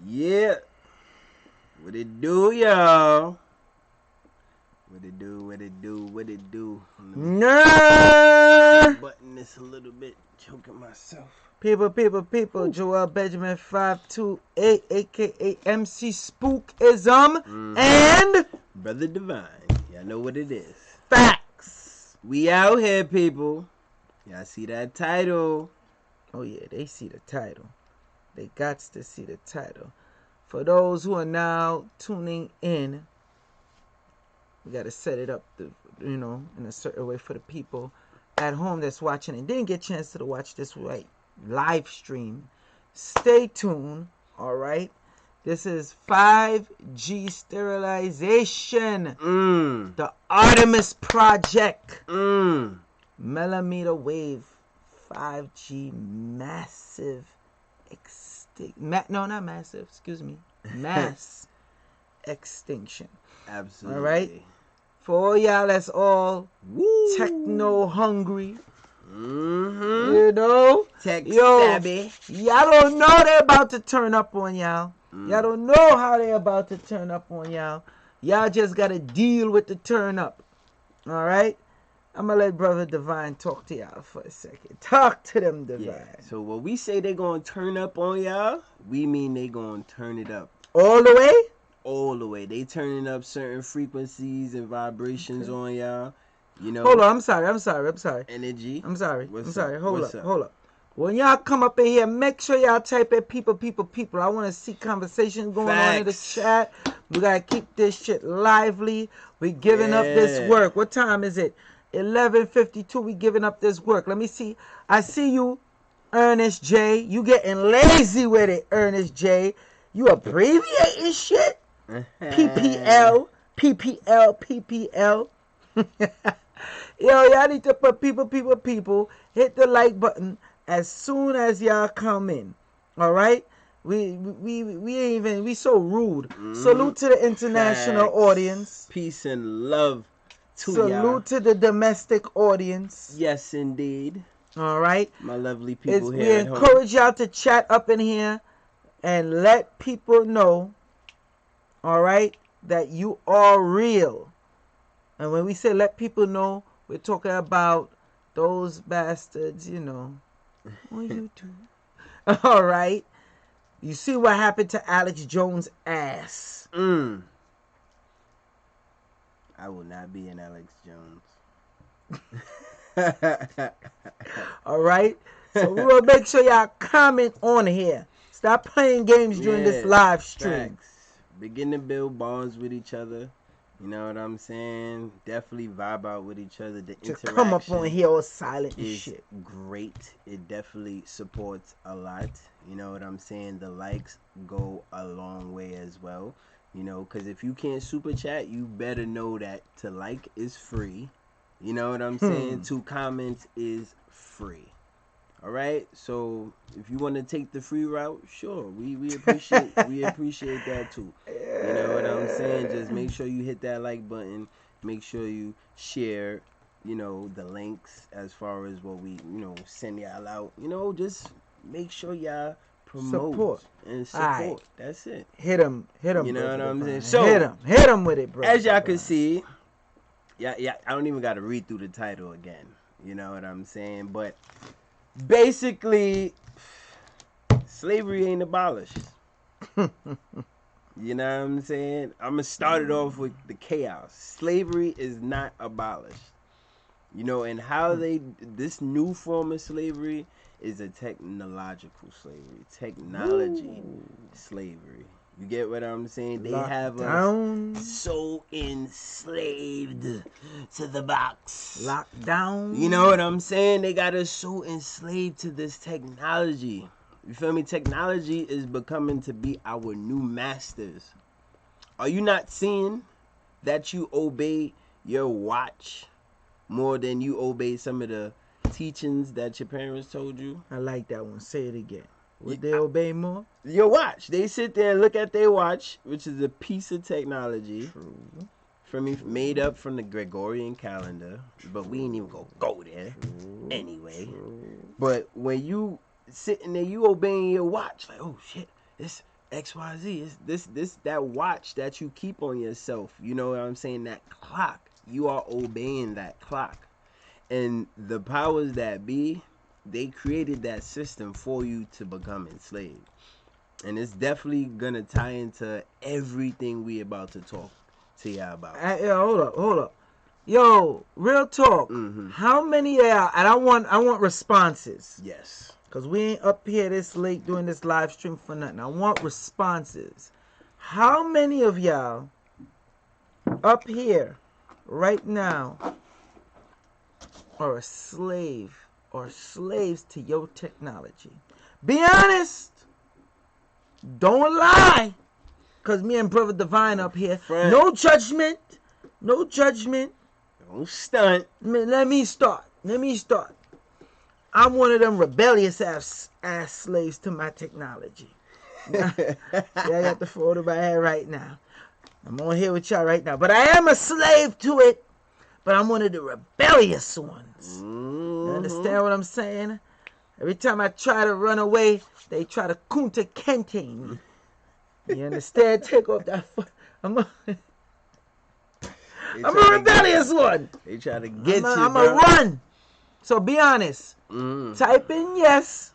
Yeah. What it do, y'all? What it do, what it do, what it do? Nah. Button this a little bit, choking myself. People, Joel Benjamin 528, aka MC Spookism, and Brother Divine. Y'all know what it is. Facts. We out here, people. Y'all see that title? Oh yeah, they see the title. They got to see the title. For those who are now tuning in, we got to set it up, in a certain way for the people at home that's watching and didn't get a chance to watch this live stream. Stay tuned, all right? This is 5G sterilization. The Artemis Project. Millimeter wave 5G massive not massive, excuse me. Mass extinction. Absolutely. All right? For all y'all that's all techno hungry. You know? Tech savvy. Y'all don't know they're about to turn up on y'all. Y'all don't know how they're about to turn up on y'all. Y'all just got to deal with the turn up. All right? I'm going to let Brother Divine talk to y'all for a second. Talk to them, Divine. Yeah. So when we say they're going to turn up on y'all, we mean they going to turn it up. All the way? All the way. They turning up certain frequencies and vibrations on y'all. You know. Hold on, I'm sorry. Energy. I'm sorry. Hold up. When y'all come up in here, make sure y'all type in people. I want to see conversation going on in the chat. We got to keep this shit lively. We giving up this work. What time is it? 11:52. We giving up this work. Let me see. I see you, Ernest J. You getting lazy with it, Ernest J. You abbreviating shit? PPL. Yo, y'all need to put people. Hit the like button as soon as y'all come in. All right? We so rude. Salute to the international audience. Peace and love to Salute y'all. to the domestic audience. Yes, indeed. All right? My lovely people here We at home. encourage y'all to chat up in here and let people know, all right, that you are real. And when we say let people know, we're talking about those bastards, on YouTube. All right. You see what happened to Alex Jones' ass. I will not be an Alex Jones. All right. So we will make sure y'all comment on here. Stop playing games during this live stream. Facts. Begin to build bonds with each other. You know what I'm saying? Definitely vibe out with each other. The interaction come up on here all silent and shit. Great. It definitely supports a lot. You know what I'm saying? The likes go a long way as well. You know, because if you can't super chat, you better know that to like is free. You know what I'm saying? To comment is free. All right, so if you want to take the free route, sure, we appreciate that too. You know what I'm saying? Just make sure you hit that like button. Make sure you share, the links as far as what we, send y'all out. Just make sure y'all promote and support. Right. That's it. Hit them. You know what I'm saying? So hit them with it, bro. As y'all can see, yeah, I don't even got to read through the title again. You know what I'm saying? But basically, slavery ain't abolished. You know what I'm saying? I'm going to start it off with the chaos. Slavery is not abolished. And how this new form of slavery is a technological slavery. Technology slavery. You get what I'm saying? They have us so enslaved to the box. Lockdown. You know what I'm saying? They got us so enslaved to this technology. You feel me? Technology is becoming to be our new masters. Are you not seeing that you obey your watch more than you obey some of the teachings that your parents told you? I like that one. Say it again. Would they obey more? Your watch. They sit there and look at their watch, which is a piece of technology. True. Made up from the Gregorian calendar. But we ain't even gonna go there. Anyway. But when you sitting there, you obeying your watch. Like, oh shit, it's XYZ. It's this that watch that you keep on yourself. You know what I'm saying? That clock. You are obeying that clock. And the powers that be, they created that system for you to become enslaved. And it's definitely gonna tie into everything we about to talk to y'all about. Hold up. Yo, real talk. How many of y'all, and I want responses. Yes. Because we ain't up here this late doing this live stream for nothing. I want responses. How many of y'all up here right now are a slave or slaves to your technology? Be honest. Don't lie. Because me and Brother Divine up here. Friend. No judgment. No judgment. Don't stunt. Let me start. I'm one of them rebellious ass slaves to my technology. Yeah, I got the phone in my head right now. I'm on here with y'all right now. But I am a slave to it. But I'm one of the rebellious ones. You understand what I'm saying? Every time I try to run away, they try to kunta kente me. You understand? Take off that foot. I'm a rebellious one. They try to get you, I'm a run. So be honest. Type in yes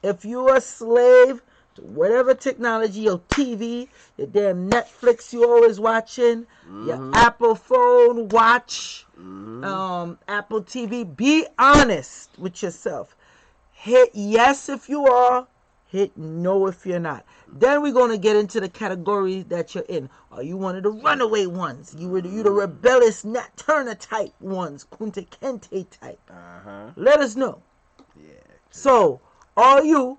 if you're a slave to whatever technology, your TV, your damn Netflix you always watching, your Apple phone, watch, Apple TV. Be honest with yourself. Hit yes if you are. Hit no if you're not. Then we're going to get into the category that you're in. Are you one of the runaway ones? You the rebellious Nat Turner type ones. Kunta Kente type. Let us know. Yeah. So, are you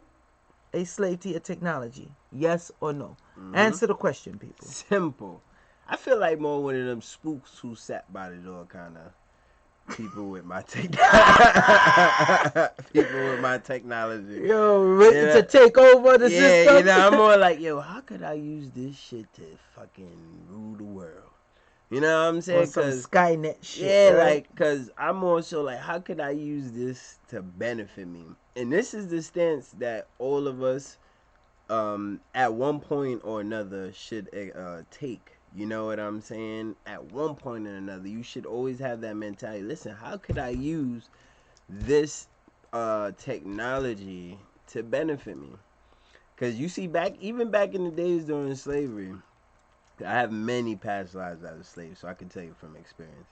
a slave to your technology? Yes or no? Answer the question, people. Simple. I feel like more one of them spooks who sat by the door kind of people with my technology. Yo, to take over the system. Yeah, you know, I'm more like, yo, how could I use this shit to fucking rule the world? You know what I'm saying? Some Skynet shit. Yeah, right? like, because I'm also like, how could I use this to benefit me? And this is the stance that all of us, at one point or another, should take. You know what I'm saying? At one point or another, you should always have that mentality. Listen, how could I use this technology to benefit me? Because you see, even back in the days during slavery, I have many past lives as a slave, so I can tell you from experience.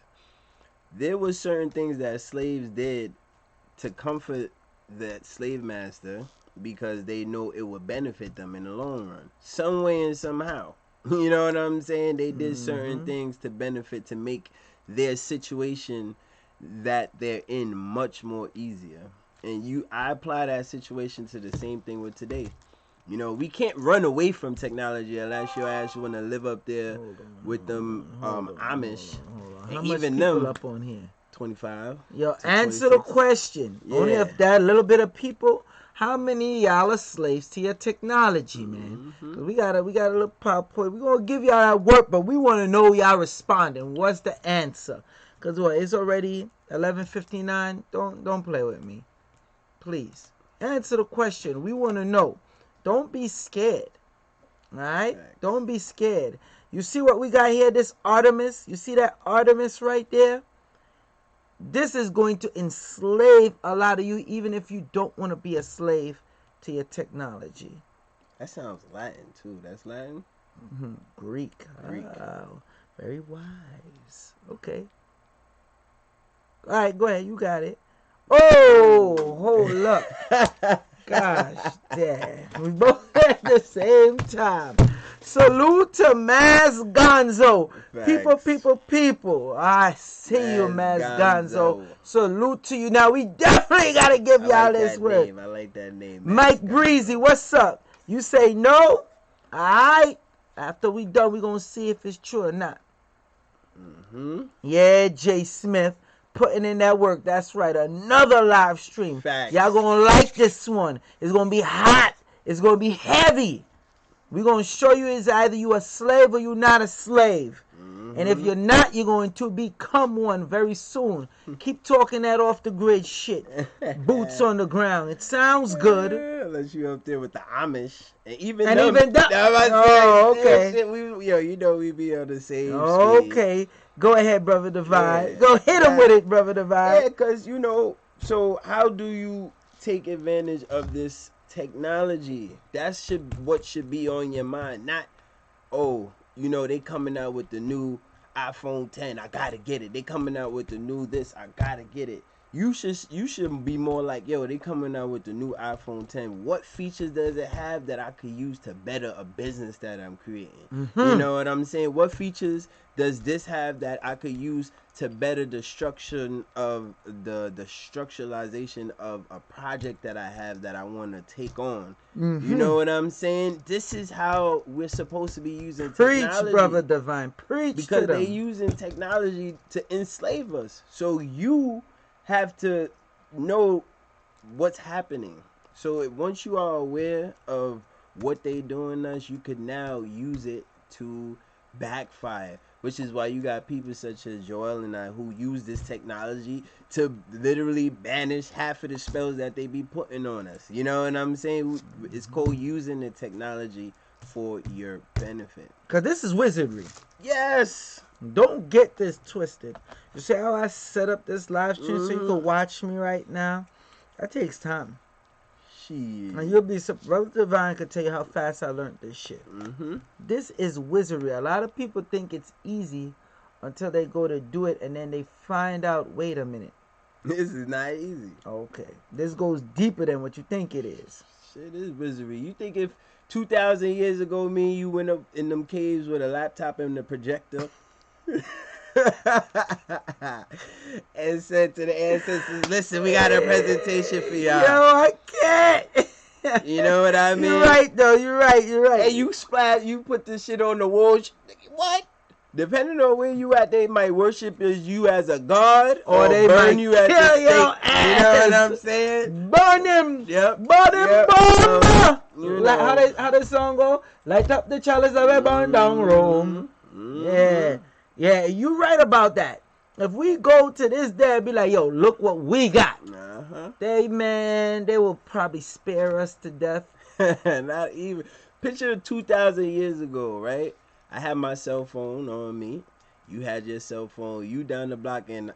There were certain things that slaves did to comfort that slave master because they know it would benefit them in the long run, some way and somehow. You know what I'm saying? They did certain things to benefit, to make their situation that they're in much more easier. And I apply that situation to the same thing with today. You know, we can't run away from technology unless your ass want to live up there with them Amish. How And much even people them up on here? 25. Yo, answer the question. Yeah. Only if that little bit of people. How many of y'all are slaves to your technology, man? Cause we got a little PowerPoint. We gonna give y'all that work, but we want to know y'all responding. What's the answer? Cause what? It's already 11:59. Don't play with me, please. Answer the question. We want to know. Don't be scared. All right? Thanks. Don't be scared. You see what we got here? This Artemis. You see that Artemis right there? This is going to enslave a lot of you, even if you don't want to be a slave to your technology. That sounds Latin, too. That's Latin? Greek. Oh, very wise. Okay. All right, go ahead. You got it. Oh, hold up. Gosh, damn. We both at the same time. Salute to Maz Gonzo. Facts. People. I see you, Maz Gonzo. Gonzo. Salute to you. Now, we definitely got to give y'all this word. I like that name. Mike Breezy, what's up? You say no? All right. After we done, we going to see if it's true or not. Yeah, Jay Smith. Putting in that work. That's right. Another live stream. Facts. Y'all gonna like this one. It's gonna be hot. It's gonna be heavy. We're gonna show you is either you a slave or you not a slave. And if you're not, you're going to become one very soon. Keep talking that off the grid shit. Boots on the ground. It sounds good. Unless you up there with the Amish. And even And them. even that. Oh, okay. Shit, we be on the same Okay. Go ahead, Brother Divine. Yeah. Go hit him with it, Brother Divine. Yeah, because, so how do you take advantage of this technology? That's what should be on your mind. Not, they coming out with the new iPhone 10. I gotta get it. They coming out with the new this. I gotta get it. You should be more like, they coming out with the new iPhone 10. What features does it have that I could use to better a business that I'm creating? You know what I'm saying? What features does this have that I could use to better the structure of the structuralization of a project that I have that I want to take on? You know what I'm saying? This is how we're supposed to be using technology. Preach, Brother Divine. Preach because to them. they using technology to enslave us. So you have to know what's happening. So once you are aware of what they doing us, you could now use it to backfire. Which is why you got people such as Joel and I who use this technology to literally banish half of the spells that they be putting on us. You know what I'm saying? It's called using the technology for your benefit. Because this is wizardry. Yes. Don't get this twisted. You see how I set up this live stream so you can watch me right now? That takes time. Shit. And you'll be surprised. Brother Divine could tell you how fast I learned this shit. This is wizardry. A lot of people think it's easy until they go to do it and then they find out, wait a minute. This is not easy. Okay. This goes deeper than what you think it is. Shit is wizardry. You think if 2,000 years ago me and you went up in them caves with a laptop and a projector and said to the ancestors, listen, we got a presentation for y'all. Yo, I can't. You know what I mean? You're right, though. You're right. And you put this shit on the wall. What? Depending on where you at, they might worship you as a god, or they burn you as a stake. You know what I'm saying? Burn them. Yep. Burn them. Burn. Like how the song go? Light up the chalice of a burn down Rome. Yeah, you right about that. If we go to this day and be like, yo, look what we got. They will probably spare us to death. Not even. Picture 2,000 years ago, right? I had my cell phone on me. You had your cell phone. You down the block and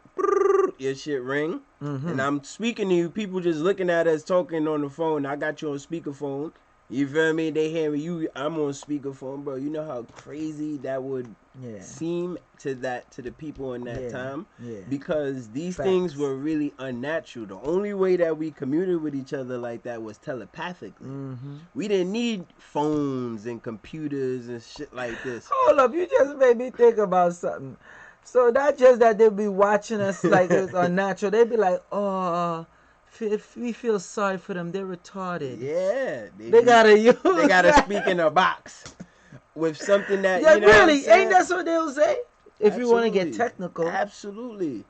your shit ring. And I'm speaking to you. People just looking at us talking on the phone. I got you on speakerphone. You feel me? They hearing you. I'm on speakerphone, bro. You know how crazy that would seem to the people in that time? Because these things were really unnatural. The only way that we communicated with each other like that was telepathically. We didn't need phones and computers and shit like this. Hold up, you just made me think about something. So not just that they'll be watching us like it's unnatural. They'd be like, we feel sorry for them. They're retarded. Yeah. They gotta speak in a box with something that, yeah, really, ain't that what they'll say? If you want to get technical. Absolutely.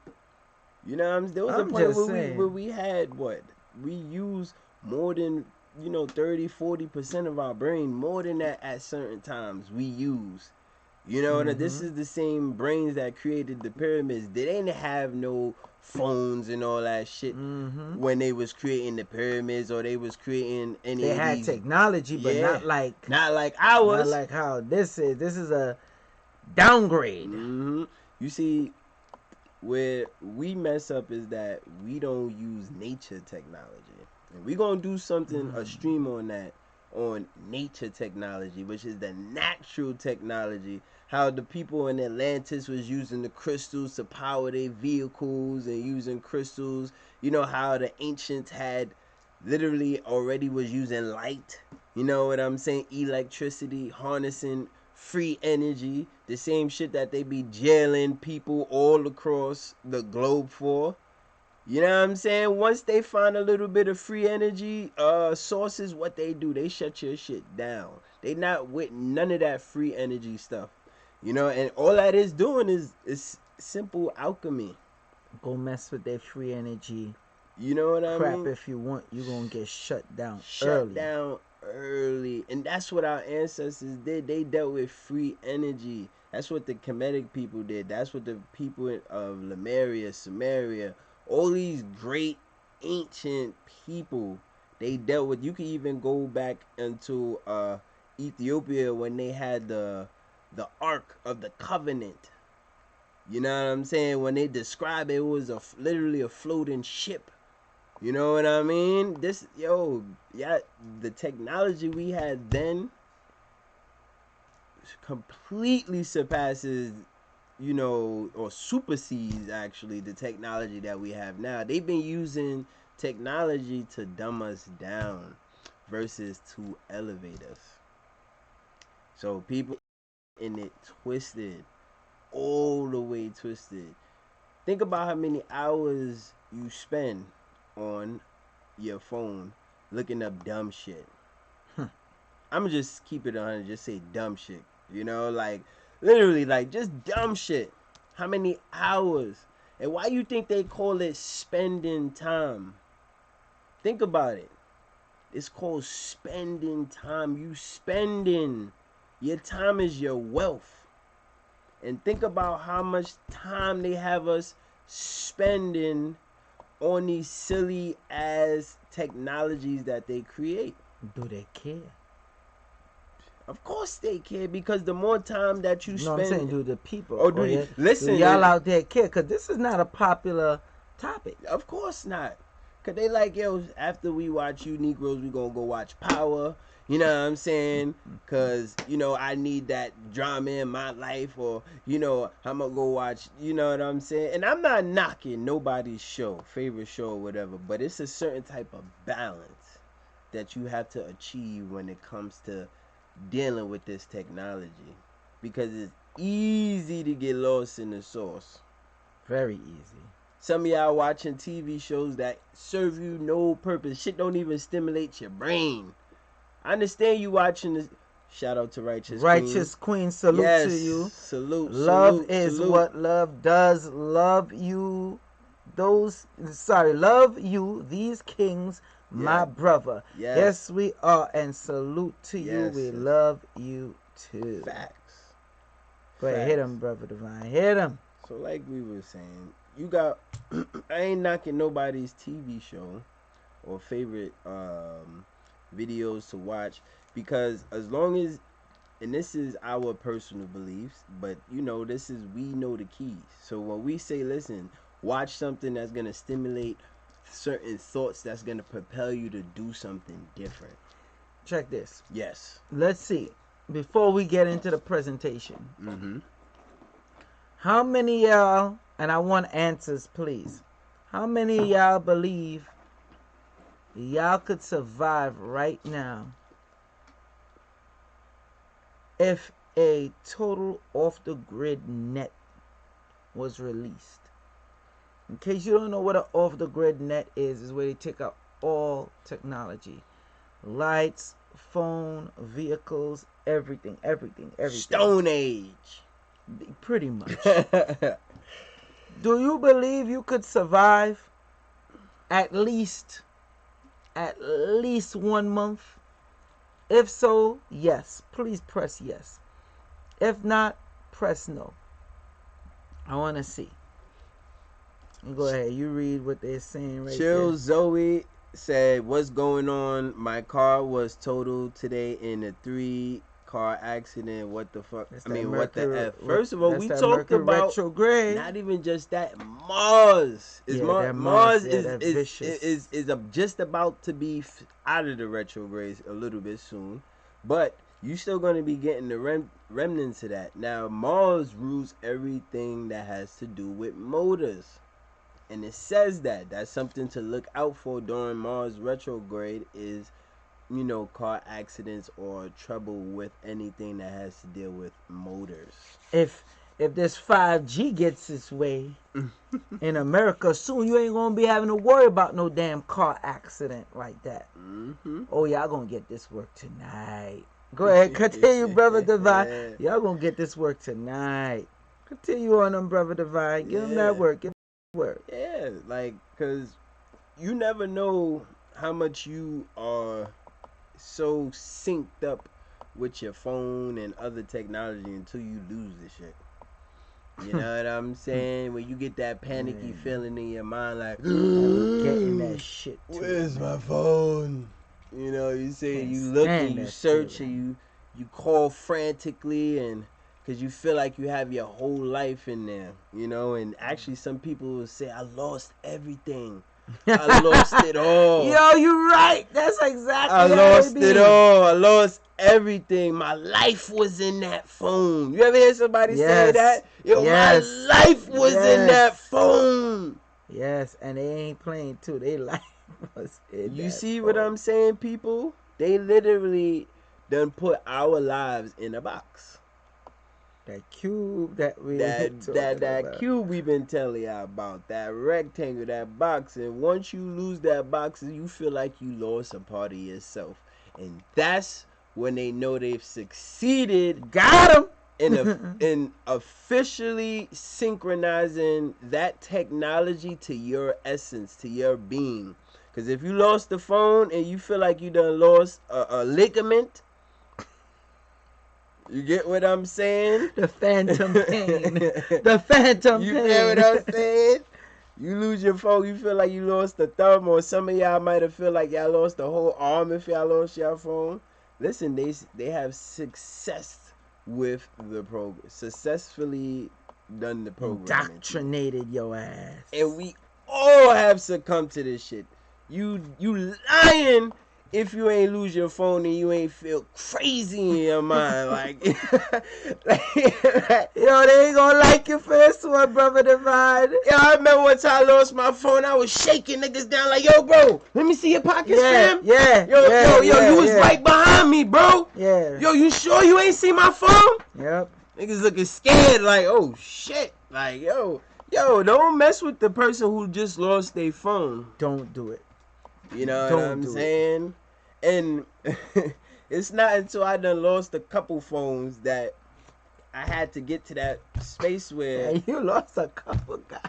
You know what I'm saying? There was a point where we had we use more than, 30-40% of our brain, more than that at certain times we use. You know, this is the same brains that created the pyramids. They didn't have no phones and all that shit when they was creating the pyramids, or they was creating any. They had technology, but not like ours. Not like how this is. This is a downgrade. You see, where we mess up is that we don't use nature technology, and we gonna do something a stream on that. On nature technology, which is the natural technology, how the people in Atlantis was using the crystals to power their vehicles and using crystals. You know how the ancients had literally already was using light, you know what I'm saying, electricity, harnessing free energy, the same shit that they be jailing people all across the globe for. You know what I'm saying? Once they find a little bit of free energy sources, what they do, they shut your shit down. They not with none of that free energy stuff. You know, and all that is doing is simple alchemy. Go mess with their free energy. You know what I mean? Crap, if you want, you're going to get shut down early. And that's what our ancestors did. They dealt with free energy. That's what the Kemetic people did. That's what the people of Lemuria, Samaria, all these great ancient people they dealt with. You can even go back into Ethiopia when they had the Ark of the Covenant. You know what I'm saying? When they describe it, it was literally a floating ship. You know what I mean? Yeah, the technology we had then completely surpasses, or supersedes actually the technology that we have now. They've been using technology to dumb us down versus to elevate us. So people in it twisted, all the way twisted. Think about how many hours you spend on your phone looking up dumb shit. I'm gonna just keep it on and just say dumb shit. Like literally, like just dumb shit. How many hours? And why you think they call it spending time? Think about it. It's called spending time. You spending. Your time is your wealth. And think about how much time they have us spending on these silly ass technologies that they create. Do they care? Of course they care, because the more time that you spend. No, I'm saying, do the people? Oh, listen? Do y'all out there care? Because this is not a popular topic. Of course not. Because they like, yo, after we watch you Negroes, we going to go watch Power. You know what I'm saying? Because, I need that drama in my life. Or, I'm going to go watch, you know what I'm saying? And I'm not knocking nobody's favorite show or whatever. But it's a certain type of balance that you have to achieve when it comes to dealing with this technology, because it's easy to get lost in the sauce. Very easy. Some of y'all watching TV shows that serve you no purpose. Shit don't even stimulate your brain. I understand you watching this. Shout out to Righteous Queen. Salute to you. Salute. Love is what love does. Love you. Love you. These kings. My brother. Yes, we are. And salute to you. We love you too. Facts. Go ahead, hit him, brother Divine. Hit him. So like we were saying, you got I ain't knocking nobody's TV show or favorite videos to watch, because as long as, and this is our personal beliefs, but we know the keys. So when we say, listen, watch something that's gonna stimulate certain thoughts, that's gonna propel you to do something different. Check this. Yes. Let's see. Before we get into the presentation, how many y'all, and I want answers, please. How many of y'all believe y'all could survive right now if a total off-the-grid net was released? In case you don't know what an off-the-grid net is where they take out all technology. Lights, phone, vehicles, everything. Stone Age. Pretty much. Do you believe you could survive at least 1 month? If so, yes. Please press yes. If not, press no. I want to see. Go ahead. You read what they're saying right Chill there. Zoe said, what's going on? My car was totaled today in a 3-car accident. What the fuck? What the F? First of all, we talked about retrograde. Not even just that. Mars is Mars is just about to be out of the retrograde a little bit soon, but you still going to be getting the remnants of that. Now Mars rules everything that has to do with motors. And it says that's something to look out for during Mars retrograde is, car accidents or trouble with anything that has to deal with motors. If this 5G gets its way in America soon, you ain't gonna be having to worry about no damn car accident like that. Oh, y'all gonna get this work tonight. Go ahead, continue, brother Divine. Y'all gonna get this work tonight. Continue on them, brother Divine. Give them that work. Work. Yeah, like, because you never know how much you are so synced up with your phone and other technology until you lose the shit. You know what I'm saying? When you get that panicky feeling in your mind, like, getting that shit too. Where's my phone? You know, you say Can't you look and stand you that search feeling. and you call frantically, and because you feel like you have your whole life in there, you know. And actually, some people will say, "I lost everything. I lost it all. Yo, you right. That's exactly I how lost it it be. all. I lost everything. My life was in that phone." You ever hear somebody say that? Yo, my life was in that phone. Yes, and they ain't playing too. They life was in You that see phone. what I'm saying, people? They literally done put our lives in a box. That cube that we that cube we've been telling you about, that rectangle, that box, and once you lose that box, you feel like you lost a part of yourself, and that's when they know they've succeeded. Got them. in officially synchronizing that technology to your essence, to your being. Because if you lost the phone and you feel like you done lost a ligament, you get what I'm saying? The phantom pain. The phantom you pain. You feel what I'm saying? You lose your phone, you feel like you lost a thumb, or some of y'all might have feel like y'all lost a whole arm if y'all lost your phone. Listen, they have success with the program, successfully done the program, indoctrinated your ass, and we all have succumbed to this shit. You lying if you ain't lose your phone and you ain't feel crazy in your mind. Like, yo, they ain't gonna like you for this one, brother Divine. Yo, I remember one time I lost my phone. I was shaking niggas down like, yo, bro, let me see your pockets, fam. Yo, you was right behind me, bro. Yeah. Yo, you sure you ain't see my phone? Yep. Niggas looking scared like, oh, shit. Like, yo, don't mess with the person who just lost their phone. Don't do it. You know what I'm saying? And it's not until I done lost a couple phones that I had to get to that space where... Yeah, you lost a couple guys.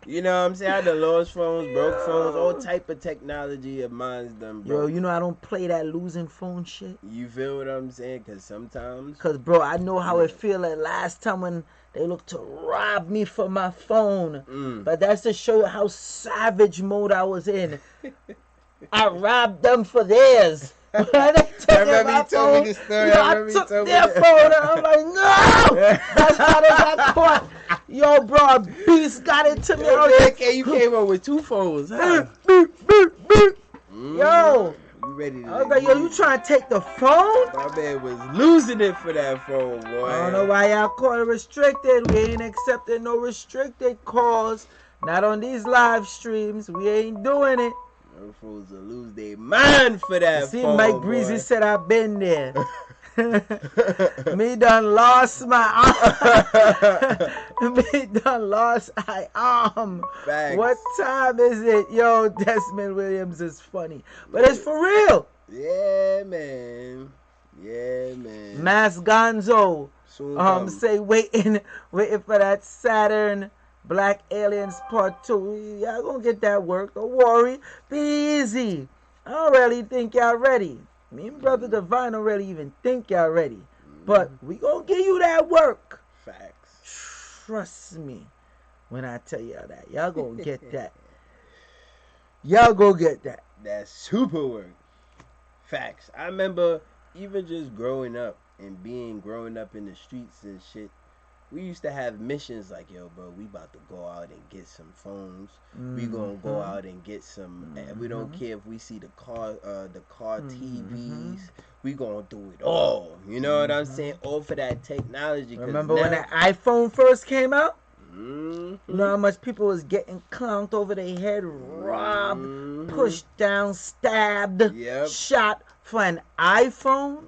You know what I'm saying? I done lost phones, broke phones, all type of technology of mine's done, bro. Yo, you know I don't play that losing phone shit. You feel what I'm saying? Because sometimes... Because, bro, I know how it feel like last time when they looked to rob me for my phone. But that's to show you how savage mode I was in. I robbed them for theirs. I remember you told me this story. I took their phone and I'm like, no! That's how they got caught. Yo, bro, a beast got into me. You came up with two phones, huh? Yo. You ready to... I was like, yo, you trying to take the phone? My man was losing it for that phone, boy. I don't know why y'all call it restricted. We ain't accepting no restricted calls. Not on these live streams. We ain't doing it. Them fools will lose their mind for that See, phone, Mike Breezy boy. said I've been there. Me done lost my arm. Me done lost my arm. Facts. What time is it? Yo, Desmond Williams is funny. But it's for real. Yeah, man. Yeah, man. Mass Gonzo. Say waiting for that Saturn Black Aliens Part 2. Y'all gonna get that work. Don't worry. Be easy. I don't really think y'all ready. Me and Brother Divine don't really even think y'all ready. But we gonna give you that work. Facts. Trust me when I tell y'all that. Y'all gonna get that. Y'all go get that. That's super work. Facts. I remember even just growing up in the streets and shit. We used to have missions like, yo, bro, we about to go out and get some phones. We gonna go out and get some. We don't care if we see the car TVs. We gonna do it all. You know what I'm saying? All for that technology. Remember when that iPhone first came out? You know how much people was getting clowned over their head, robbed, pushed down, stabbed, shot for an iPhone?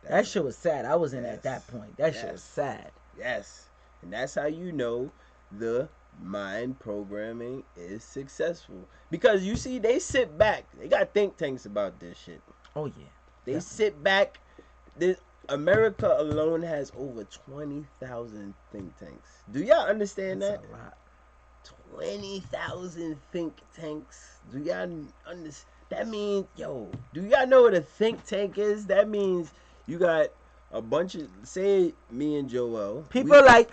That shit was sad. I wasn't at that point. That shit was sad. Yes. And that's how you know the mind programming is successful. Because you see, they sit back. They got think tanks about this shit. Oh, yeah. They sit back. America alone has over 20,000 think tanks. Do y'all understand that? That's a lot. 20,000 think tanks. Do y'all understand? That means, yo, do y'all know what a think tank is? That means you got a bunch of, say, me and Joel. People like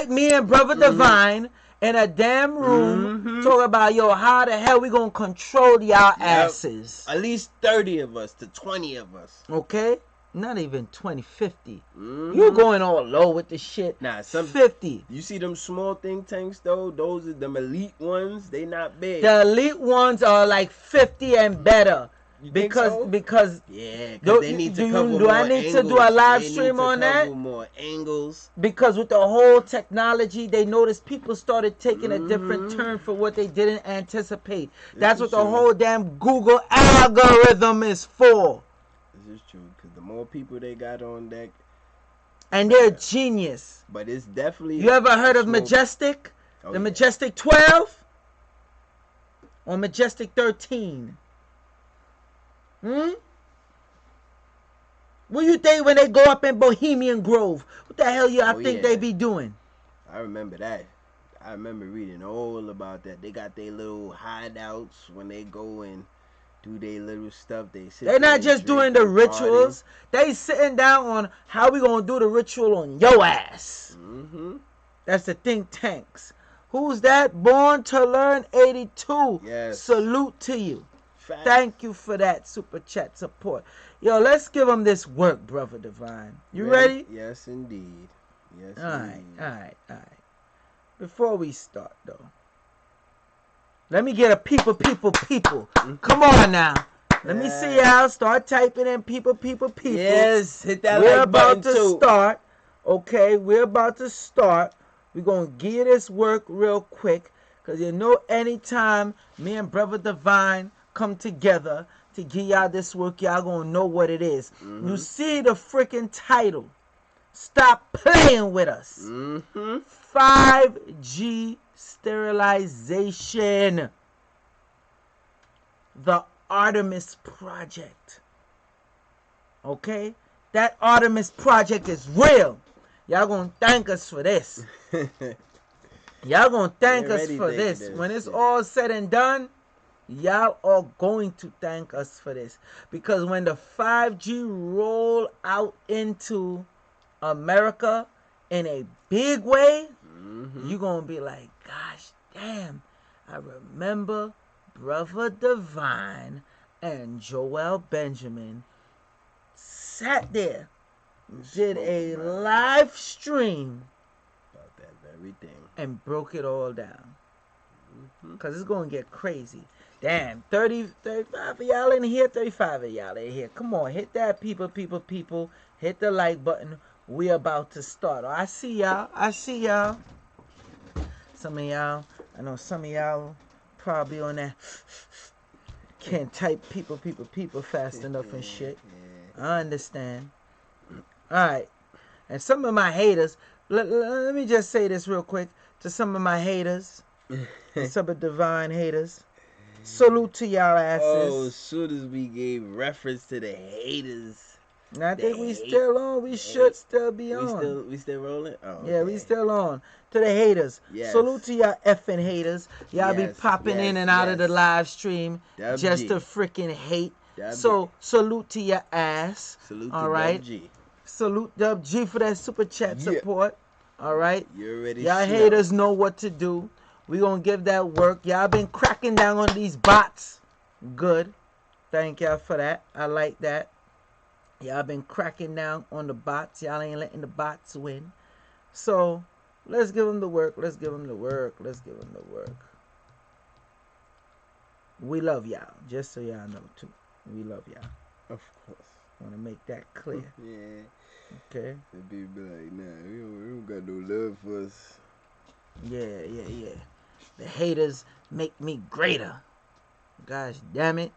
me and Brother Divine in a damn room talk about, yo, how the hell we gonna control y'all asses? At least 30 of us to 20 of us. Okay? Not even 20, 50. You going all low with the shit. Nah, 50. You see them small think tanks though? Those are them elite ones. They not big. The elite ones are like 50 and better. Because yeah, they need to cover more do I need angles. to do a live stream on that? More angles. Because with the whole technology, they noticed people started taking a different turn for what they didn't anticipate. That's what the whole damn Google algorithm is for. This is true, because the more people they got on deck, and they're genius. But it's definitely. You ever heard of Majestic? The Majestic 12 or Majestic 13? What you think when they go up in Bohemian Grove? What the hell y'all think they be doing? I remember that. I remember reading all about that. They got their little hideouts when they go and do their little stuff. They're not just doing the rituals. They sitting down on how we gonna do the ritual on your ass. That's the think tanks. Who's that? Born to Learn 82. Yes. Salute to you. Fact. Thank you for that super chat support. Yo, let's give them this work, Brother Divine. You ready? Yes, indeed. Yes, all right. Before we start, though, let me get a people. Come on now. Let me see y'all start typing in people. Yes, hit that We're like button about to start. Okay, we're about to start. We're going to give this work real quick. Because you know anytime me and Brother Divine come together to give y'all this work, y'all going to know what it is. You see the freaking title. Stop playing with us. 5G sterilization. The Artemis Project. Okay? That Artemis Project is real. Y'all gonna thank us for this. Y'all gonna thank us for this. When it's all said and done, y'all are going to thank us for this. Because when the 5G roll out into America in a big way, you're gonna be like, gosh damn, I remember Brother Divine and Joel Benjamin sat there, did a live stream about that very thing, and broke it all down. Because it's going to get crazy. Damn, 35 of y'all in here, 35 of y'all in here. Come on, hit that people. Hit the like button. We about to start. Oh, I see y'all. Some of y'all, I know some of y'all probably on that can't type people fast enough and shit. I understand. Alright. And some of my haters, let me just say this real quick to some of my haters, some of Divine haters. Salute to y'all asses. Oh, as soon as we gave reference to the haters. And I think we still on. We should still be on. We still rolling? Oh, okay. Yeah, we still on. To the haters. Yes. Salute to y'all effing haters. Y'all be popping in and out of the live stream just to freaking hate. So, salute to your ass. Salute all to right? G. Salute Dub G for that super chat support. All right? You already y'all haters know what to do. We gonna give that work. Y'all been cracking down on these bots. Good. Thank y'all for that. I like that. Y'all been cracking down on the bots. Y'all ain't letting the bots win. So, let's give them the work. We love y'all. Just so y'all know, too. We love y'all. Of course. Want to make that clear. Yeah. Okay. The people be like, nah, we don't got no love for us. Yeah. The haters make me greater. Gosh damn it.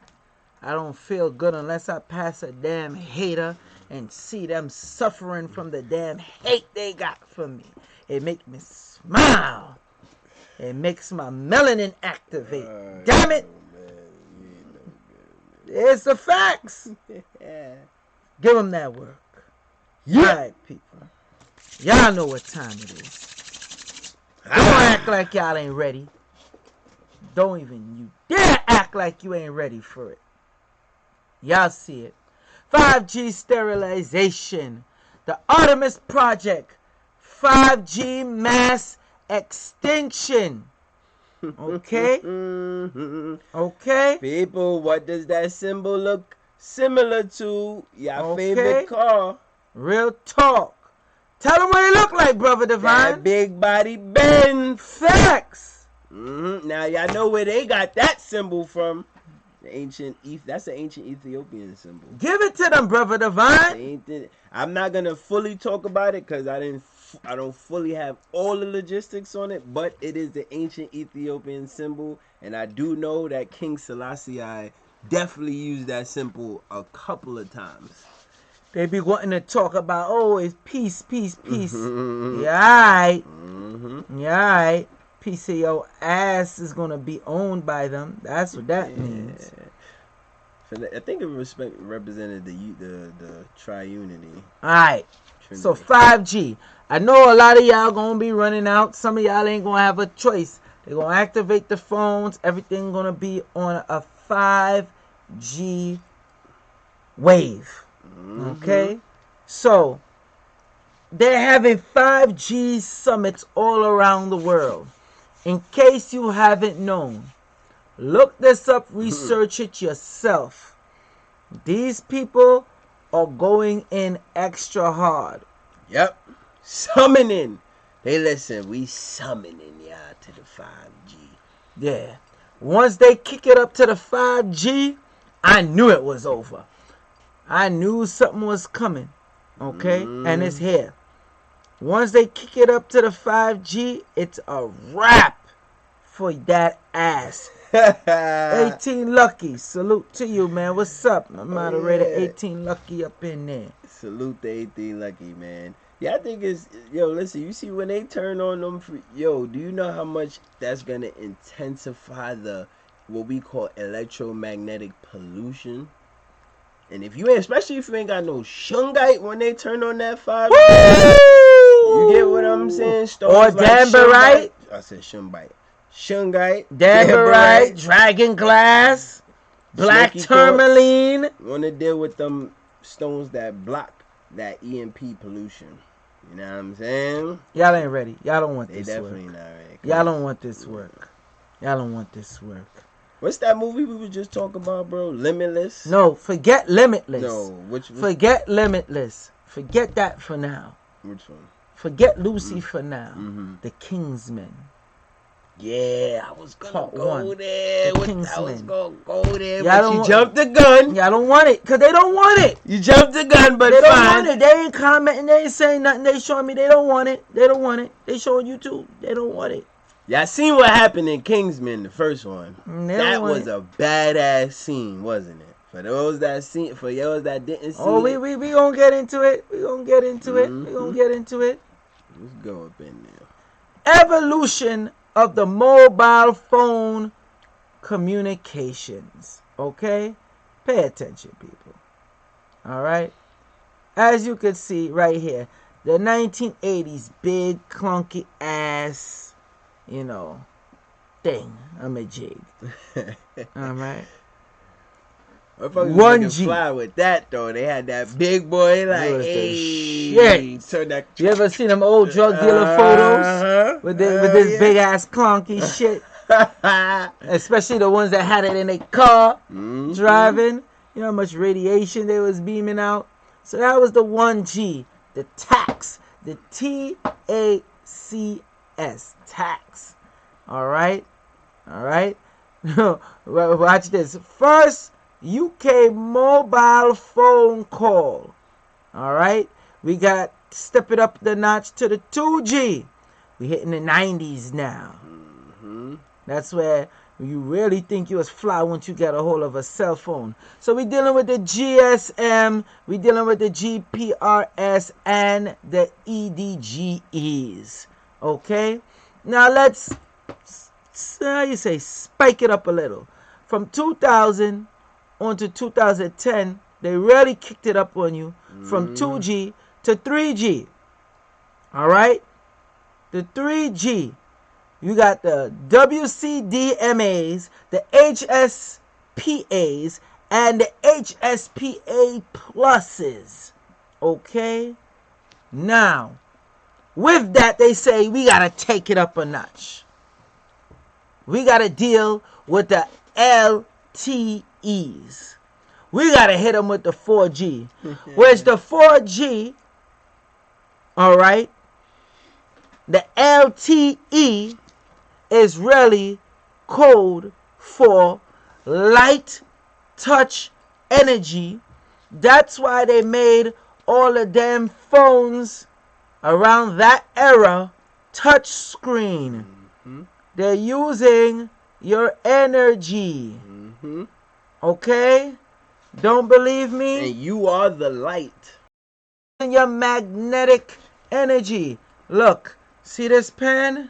I don't feel good unless I pass a damn hater and see them suffering from the damn hate they got for me. It makes me smile. It makes my melanin activate. Damn it. It's the facts. Give them that work. Yeah. All right, people. Y'all know what time it is. Don't act like y'all ain't ready. Don't even you dare act like you ain't ready for it. Y'all see it. 5G sterilization. The Artemis Project. 5G mass extinction. Okay? Okay? People, what does that symbol look similar to? Your favorite Okay? car. Real talk. Tell them what it look like, Brother Divine. That big body Benz. Facts. Now y'all know where they got that symbol from. That's an ancient Ethiopian symbol. Give it to them, Brother Divine. I'm not gonna fully talk about it because I don't fully have all the logistics on it, but it is the ancient Ethiopian symbol, and I do know that King Selassie definitely used that symbol a couple of times. They be wanting to talk about, oh, it's peace, peace, peace. Yeah, alright. Yeah, alright. Piece of your ass is gonna be owned by them. That's what that means. I think it represented the triunity. Alright. So 5G. I know a lot of y'all gonna be running out. Some of y'all ain't gonna have a choice. They're gonna activate the phones. Everything gonna be on a 5G wave. Okay? So they're having 5G summits all around the world. In case you haven't known, look this up, research it yourself. These people are going in extra hard. Yep. Summoning. Hey, listen, we summoning y'all to the 5G. Yeah. Once they kick it up to the 5G, I knew it was over. I knew something was coming. Okay? And it's here. Once they kick it up to the 5G, it's a wrap for that ass. 18 Lucky, salute to you, man. What's up? My moderator, 18 Lucky up in there. Salute to 18 Lucky, man. Yeah, I think it's, listen, you see when they turn on them, do you know how much that's going to intensify what we call electromagnetic pollution? And especially if you ain't got no shungite when they turn on that 5G. You get what I'm saying? Stones or like Danberite. I said shungite. Shungite. Danberite. Dragon glass. Black tourmaline. Want to deal with them stones that block that EMP pollution. You know what I'm saying? Y'all ain't ready. Y'all don't want this work. They definitely not ready. Y'all don't want this work. Y'all don't want this work. What's that movie we were just talking about, bro? Limitless? No, forget Limitless. No, which forget Limitless. Forget that for now. Which one? Forget Lucy for now. The Kingsmen. Yeah, I was gonna go there. I was gonna go there, but you jumped the gun. Y'all don't want it, because they don't want it. You jumped the gun, but they don't want it. They ain't commenting, they ain't saying nothing. They showing me they don't want it. They don't want it. They showing you too. They don't want it. Y'all seen what happened in Kingsman, the first one. That was a badass scene, wasn't it? For those that didn't see it. We gonna get into it. We gonna get into it. We gonna get into it. Let's go up in there. Evolution of the mobile phone communications. Okay? Pay attention, people. Alright? As you can see right here, the 1980s big clunky ass thing. I'm a jig. Alright. 1G. Fly with that though. They had that big boy like, hey, turn that. You ever seen them old drug dealer photos with this big ass clunky shit? Especially the ones that had it in a car driving. You know how much radiation they was beaming out. So that was the 1G, the tax, the TACS, tax. All right. Watch this. First UK mobile phone call. Alright? We got step it up the notch to the 2G. We hitting the 90s now. That's where you really think you was fly once you get a hold of a cell phone. So we dealing with the GSM, we dealing with the GPRS and the EDGEs. Okay? Now let's spike it up a little. From 2000 on to 2010, they really kicked it up on you from 2G to 3G. Alright? The 3G. You got the WCDMAs, the HSPAs, and the HSPA pluses. Okay? Now, with that, they say we got to take it up a notch. We got to deal with the LTEs. We got to hit them with the 4G. Where's the 4G? All right? The LTE is really code for light touch energy. That's why they made all the damn phones around that era touch screen. They're using your energy. Okay? Don't believe me? And you are the light. Your magnetic energy. Look, see this pen?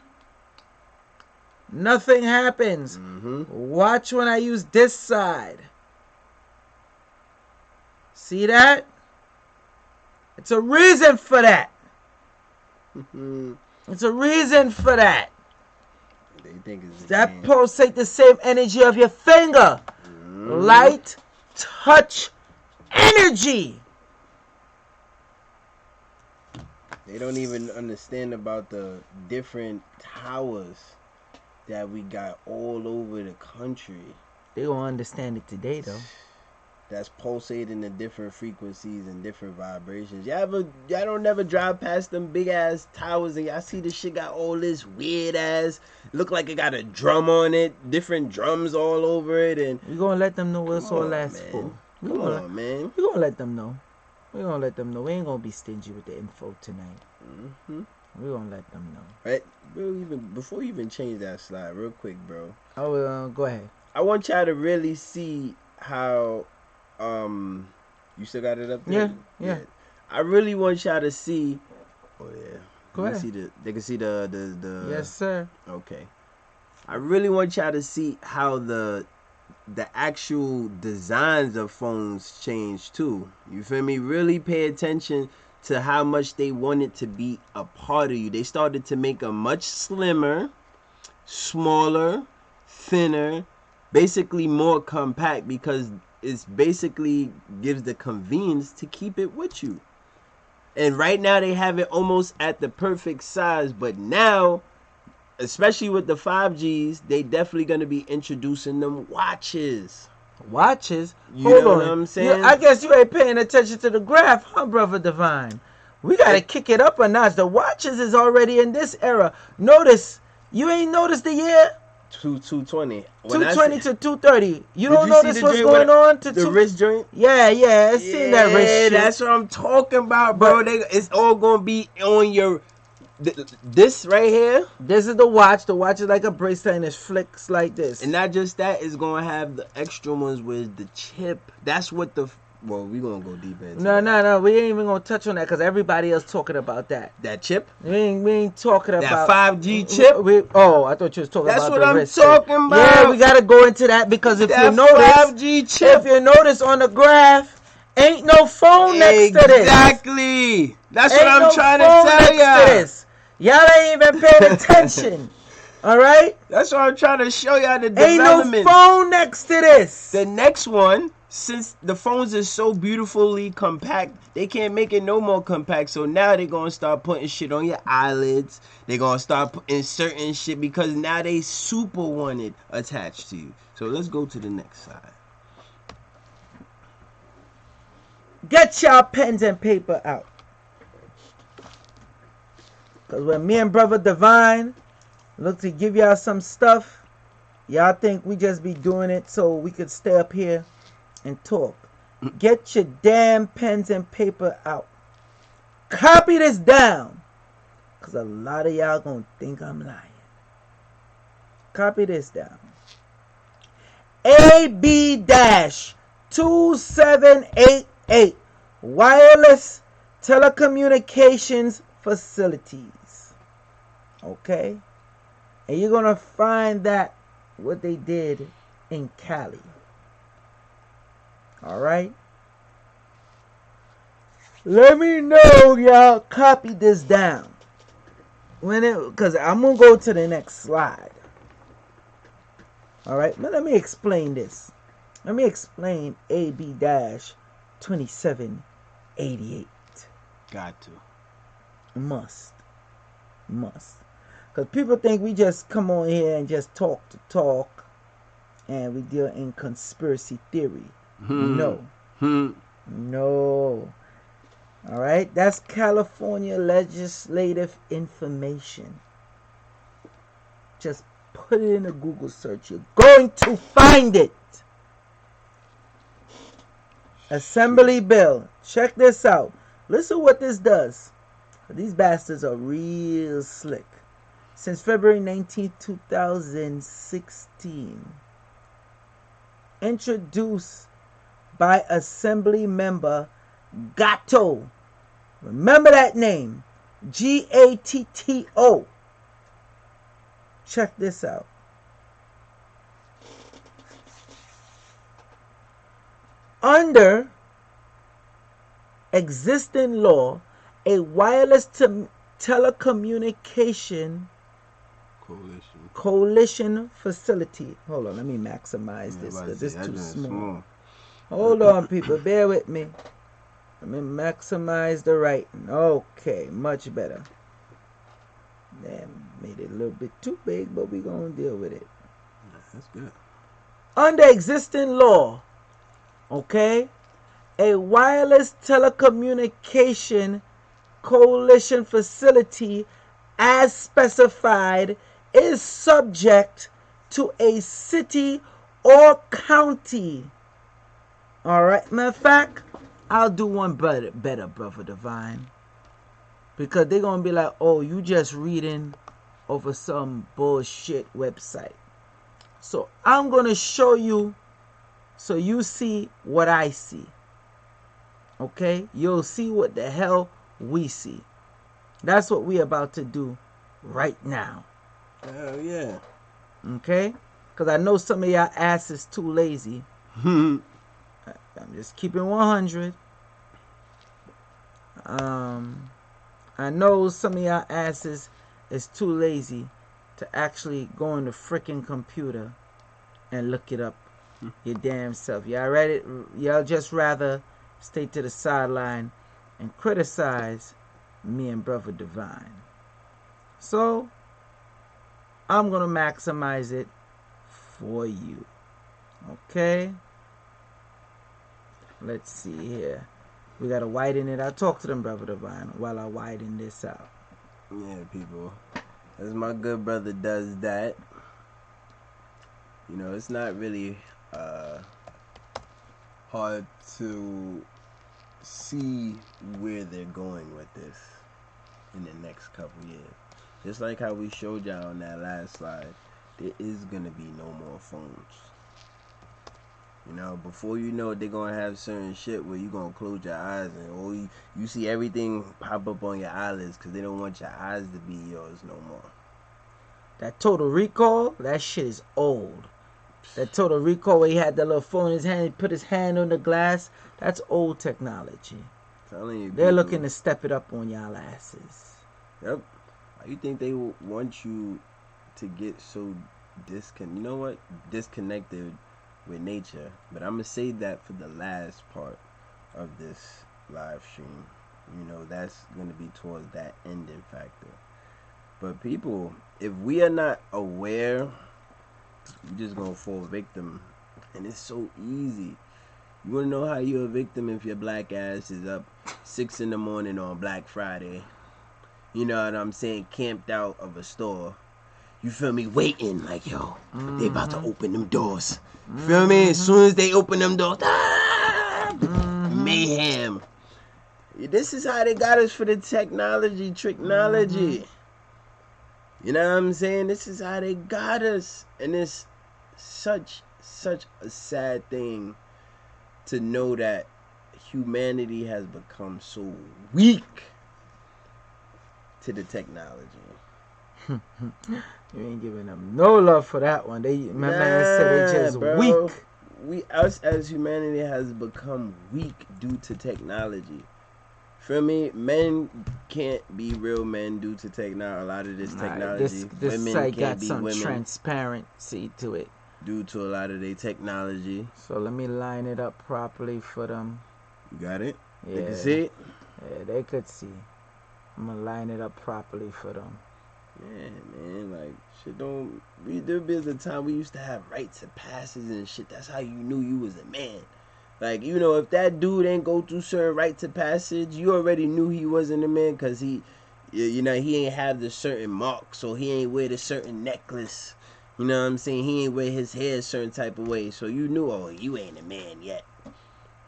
Nothing happens. Watch when I use this side. See that? It's a reason for that. It's a reason for that. They think it's that pulsate the same energy of your finger. Light touch energy. They don't even understand about the different towers that we got all over the country. They gonna understand it today, though. That's pulsating the different frequencies and different vibrations. Y'all don't never drive past them big ass towers and y'all see this shit got all this weird ass, look like it got a drum on it, different drums all over it, and we gonna let them know what it's all lasts for. Come on, man. We gonna let them know. We gonna let them know. We ain't gonna be stingy with the info tonight. We gonna let them know. Right, bro. Before you even change that slide, real quick, bro. Oh, go ahead. I want y'all to really see how. You still got it up there? Yeah. I really want y'all to see. Oh yeah. Go ahead. They can see the. Yes, sir. Okay. I really want y'all to see how the actual designs of phones change too. You feel me? Really pay attention to how much they wanted to be a part of you. They started to make them much slimmer, smaller, thinner, basically more compact, because it's basically gives the convenience to keep it with you. And right now they have it almost at the perfect size, but now, especially with the 5Gs, they definitely going to be introducing them watches. Watches? Hold on. What I'm saying? I guess you ain't paying attention to the graph, huh, Brother Divine? We got to kick it up a notch. The watches is already in this era. Notice, you ain't noticed the year? 220. 220 to 230. You don't notice what's going on? The wrist joint? Yeah. I seen that wrist joint. That's what I'm talking about, bro. It's all going to be on your... This right here. This is the watch. The watch is like a bracelet and it flicks like this. And not just that, it's going to have the extra ones with the chip. That's what the... Well, we're going to go deep into No. We ain't even going to touch on that because everybody else talking about that. That chip? We ain't talking about... That 5G chip? I thought you was talking about the wrist. That's what I'm talking about. Yeah, we got to go into that because if you notice... 5G chip. If you notice on the graph, ain't no phone next to this. Exactly. That's what I'm trying to tell y'all. Y'all ain't even paying attention. All right? That's what I'm trying to show y'all, the development. Ain't no phone next to this. The next one, since the phones are so beautifully compact, they can't make it no more compact. So now they're going to start putting shit on your eyelids. They're going to start inserting shit because now they super want it attached to you. So let's go to the next side. Get y'all pens and paper out. Because when me and Brother Divine look to give y'all some stuff, y'all think we just be doing it so we could stay up here and talk. Get your damn pens and paper out. Copy this down. Because a lot of y'all going to think I'm lying. Copy this down. AB-2788 Wireless Telecommunications Facilities. Okay? And you're gonna find that what they did in Cali. Alright? Let me know y'all copy this down. Because I'm gonna go to the next slide. Alright? But let me explain this. Let me explain AB-2788. Got to. Must. Because people think we just come on here and just talk to talk and we deal in conspiracy theory. No. No. All right? That's California legislative information. Just put it in a Google search. You're going to find it. Assembly bill. Check this out. Listen what this does. These bastards are real slick. Since February 19, 2016. Introduced by Assembly Member Gatto. Remember that name. Gatto. Check this out. Under existing law, a wireless telecommunication coalition facility. Hold on, let me maximize this because it's too small. Hold on, people, bear with me. Let me maximize the writing. Okay, much better. Damn, made it a little bit too big, but we're going to deal with it. That's good. Under existing law, okay, a wireless telecommunication coalition facility as specified is subject to a city or county. All right, matter of fact, I'll do one better, Brother Divine. Because they're going to be like, oh, you just reading over some bullshit website. So I'm going to show you so you see what I see. Okay? You'll see what the hell we see. That's what we're about to do right now. Hell yeah. Okay? Because I know some of y'all asses too lazy. I'm just keeping 100. I know some of y'all asses is too lazy to actually go on the freaking computer and look it up your damn self. Y'all read it? Y'all just rather stay to the sideline and criticize me and Brother Divine. So I'm gonna maximize it for you. Okay? Let's see here. We gotta widen it. I'll talk to them, Brother Divine, while I widen this out. Yeah, people. As my good brother does that, you know, it's not really hard to see where they're going with this in the next couple years. Just like how we showed y'all on that last slide, there is gonna be no more phones. You know, before you know it, they're going to have certain shit where you're going to close your eyes and you see everything pop up on your eyelids because they don't want your eyes to be yours no more. That Total Recall, that shit is old. That Total Recall where he had that little phone in his hand, he put his hand on the glass, that's old technology. Telling you, they're looking to step it up on y'all asses. Yep. Why you think they want you to get so disconnected with nature? But I'm gonna say that for the last part of this live stream. You know, that's gonna be towards that ending factor. But people, if we are not aware, you're just gonna fall victim. And it's so easy. You wanna know how you're a victim if your black ass is up 6 in the morning on Black Friday? You know what I'm saying? Camped out of a store. You feel me? Waiting like, yo, they about to open them doors. Feel me? As soon as they open them doors, mayhem. This is how they got us for the technology. You know what I'm saying? This is how they got us. And it's such a sad thing to know that humanity has become so weak to the technology. You ain't giving them no love for that one. My man said they just weak. Us as humanity has become weak due to technology. Feel me? Men can't be real men due to technology. A lot of this technology. This women site can't got be some women. Transparency to it. due to a lot of their technology. So let me line it up properly for them. You got it? Yeah. They can see it? Yeah, they could see. I'm gonna line it up properly for them. Yeah, man, like, shit don't... There was a time we used to have rites of passage and shit. That's how you knew you was a man. Like, you know, if that dude ain't go through certain rites of passage, you already knew he wasn't a man because he, you know, he ain't have the certain mark, so he ain't wear the certain necklace. You know what I'm saying? He ain't wear his hair a certain type of way, so you knew, oh, you ain't a man yet.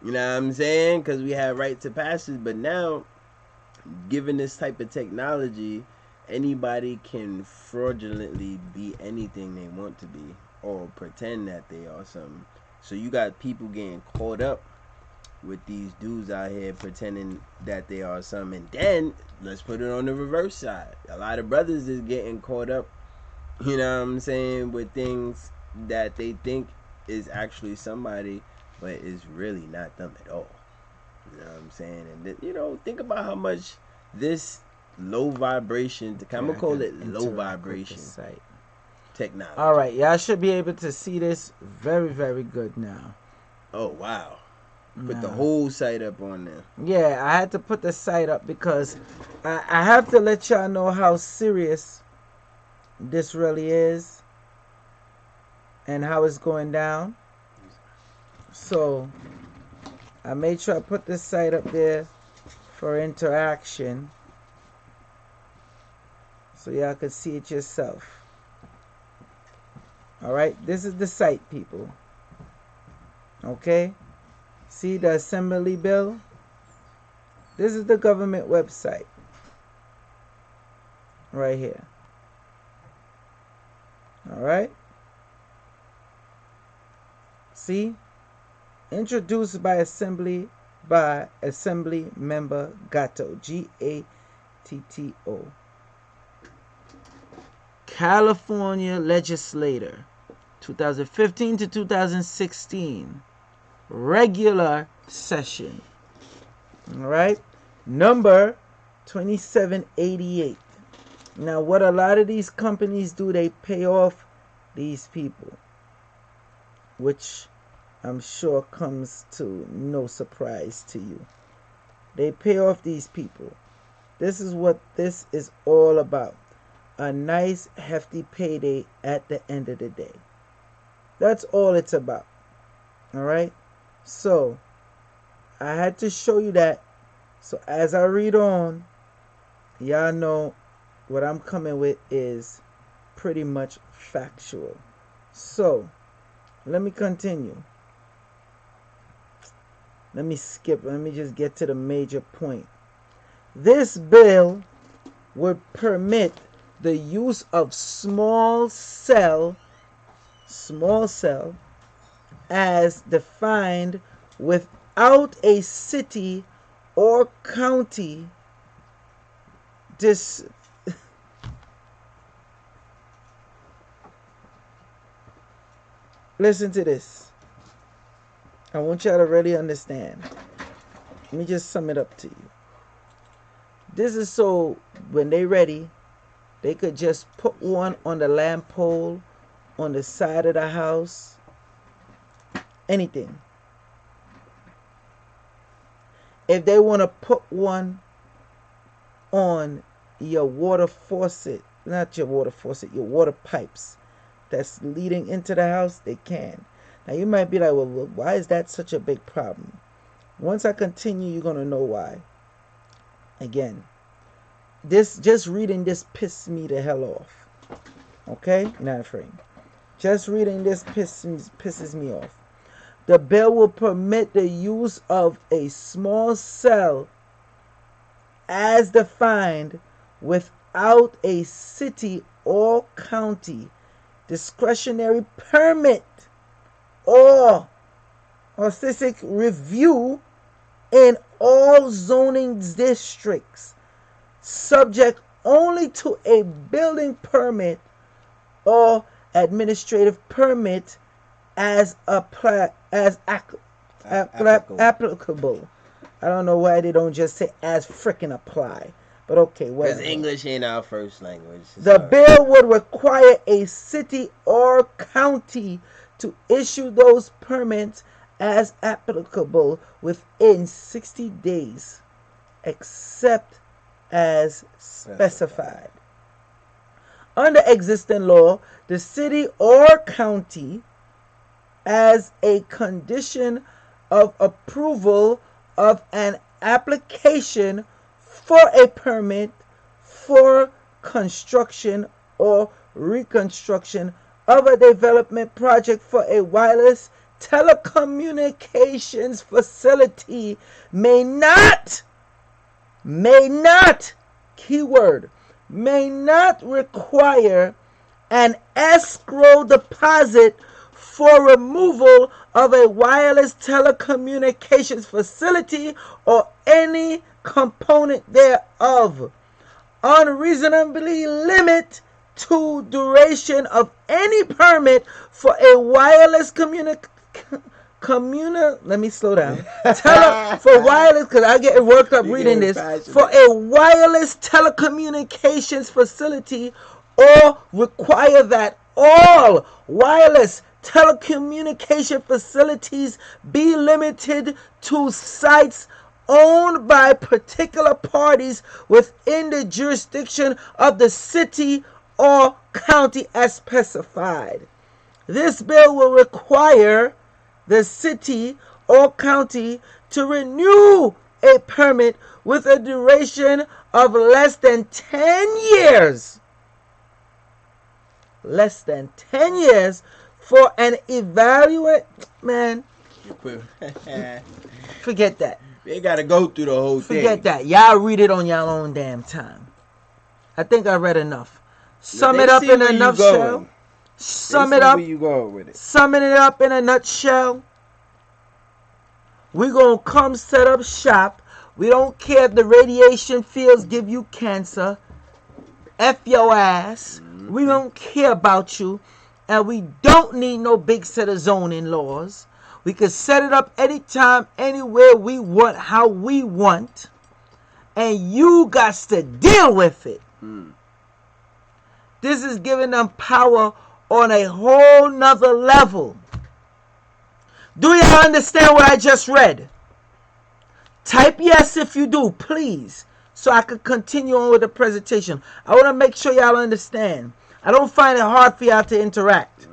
You know what I'm saying? Because we have rites of passage, but now, given this type of technology, anybody can fraudulently be anything they want to be or pretend that they are something. So you got people getting caught up with these dudes out here pretending that they are something. And then let's put it on the reverse side. A lot of brothers is getting caught up, you know what I'm saying, with things that they think is actually somebody, but it's really not them at all. You know what I'm saying? And you know, think about how much this low vibration, I'm gonna call it low vibration technology. All right, y'all should be able to see this very, very good now. Oh wow! Put the whole site up on there. Yeah, I had to put the site up because I have to let y'all know how serious this really is and how it's going down. So I made sure I put this site up there for interaction so y'all could see it yourself. Alright, this is the site, people. Okay? See the assembly bill? This is the government website. Right here. Alright? See? Introduced by Assembly Member Gatto. G-A-T-T-O. California legislator. 2015 to 2016. Regular session. Alright? Number 2788. Now, what a lot of these companies do, they pay off these people. Which I'm sure comes to no surprise to you. They pay off these people. This is what this is all about. A nice, hefty payday at the end of the day. That's all it's about. Alright? So, I had to show you that. So, as I read on, y'all know what I'm coming with is pretty much factual. So, let me continue. Let me skip. Let me just get to the major point. This bill would permit the use of small cell as defined without a city or county Listen to this. I want y'all to really understand. Let me just sum it up to you. This is so when they ready, they could just put one on the lamp pole, on the side of the house, anything. If they want to put one on your water faucet, not your water faucet, your water pipes that's leading into the house, they can. Now you might be like, well, why is that such a big problem? Once I continue, you're going to know why. Again, just reading this pissed me the hell off. Okay? Not afraid. Just reading this pisses me off. The bill will permit the use of a small cell as defined without a city or county discretionary permit or specific review in all zoning districts, subject only to a building permit or administrative permit as applicable. I don't know why they don't just say as frickin' apply. But okay, Because whatever. English ain't our first language. The bill would require a city or county to issue those permits as applicable within 60 days, except as specified. Under existing law, the city or county, as a condition of approval of an application for a permit for construction or reconstruction of a development project for a wireless telecommunications facility may not, keyword, may not require an escrow deposit for removal of a wireless telecommunications facility or any component thereof, unreasonably limit to duration of any permit for a wireless let me slow down. For wireless, because I get worked up reading this. For a wireless telecommunications facility, or require that all wireless telecommunication facilities be limited to sites owned by particular parties within the jurisdiction of the city or county as specified. This bill will require the city or county to renew a permit with a duration of less than 10 years. Less than 10 years for an evaluate. Man, forget that. They got to go through the whole thing. Forget that. Y'all read it on y'all own damn time. I think I read enough. Sum it up in a nutshell. Sum it up. Summing it up in a nutshell. We're going to come set up shop. We don't care if the radiation fields give you cancer. F your ass. We don't care about you. And we don't need no big set of zoning laws. We can set it up anytime, anywhere we want, how we want. And you got to deal with it. This is giving them power on a whole nother level. Do you understand what I just read? Type yes if you do, please, so I can continue on with the presentation. I want to make sure y'all understand. I don't find it hard for y'all to interact.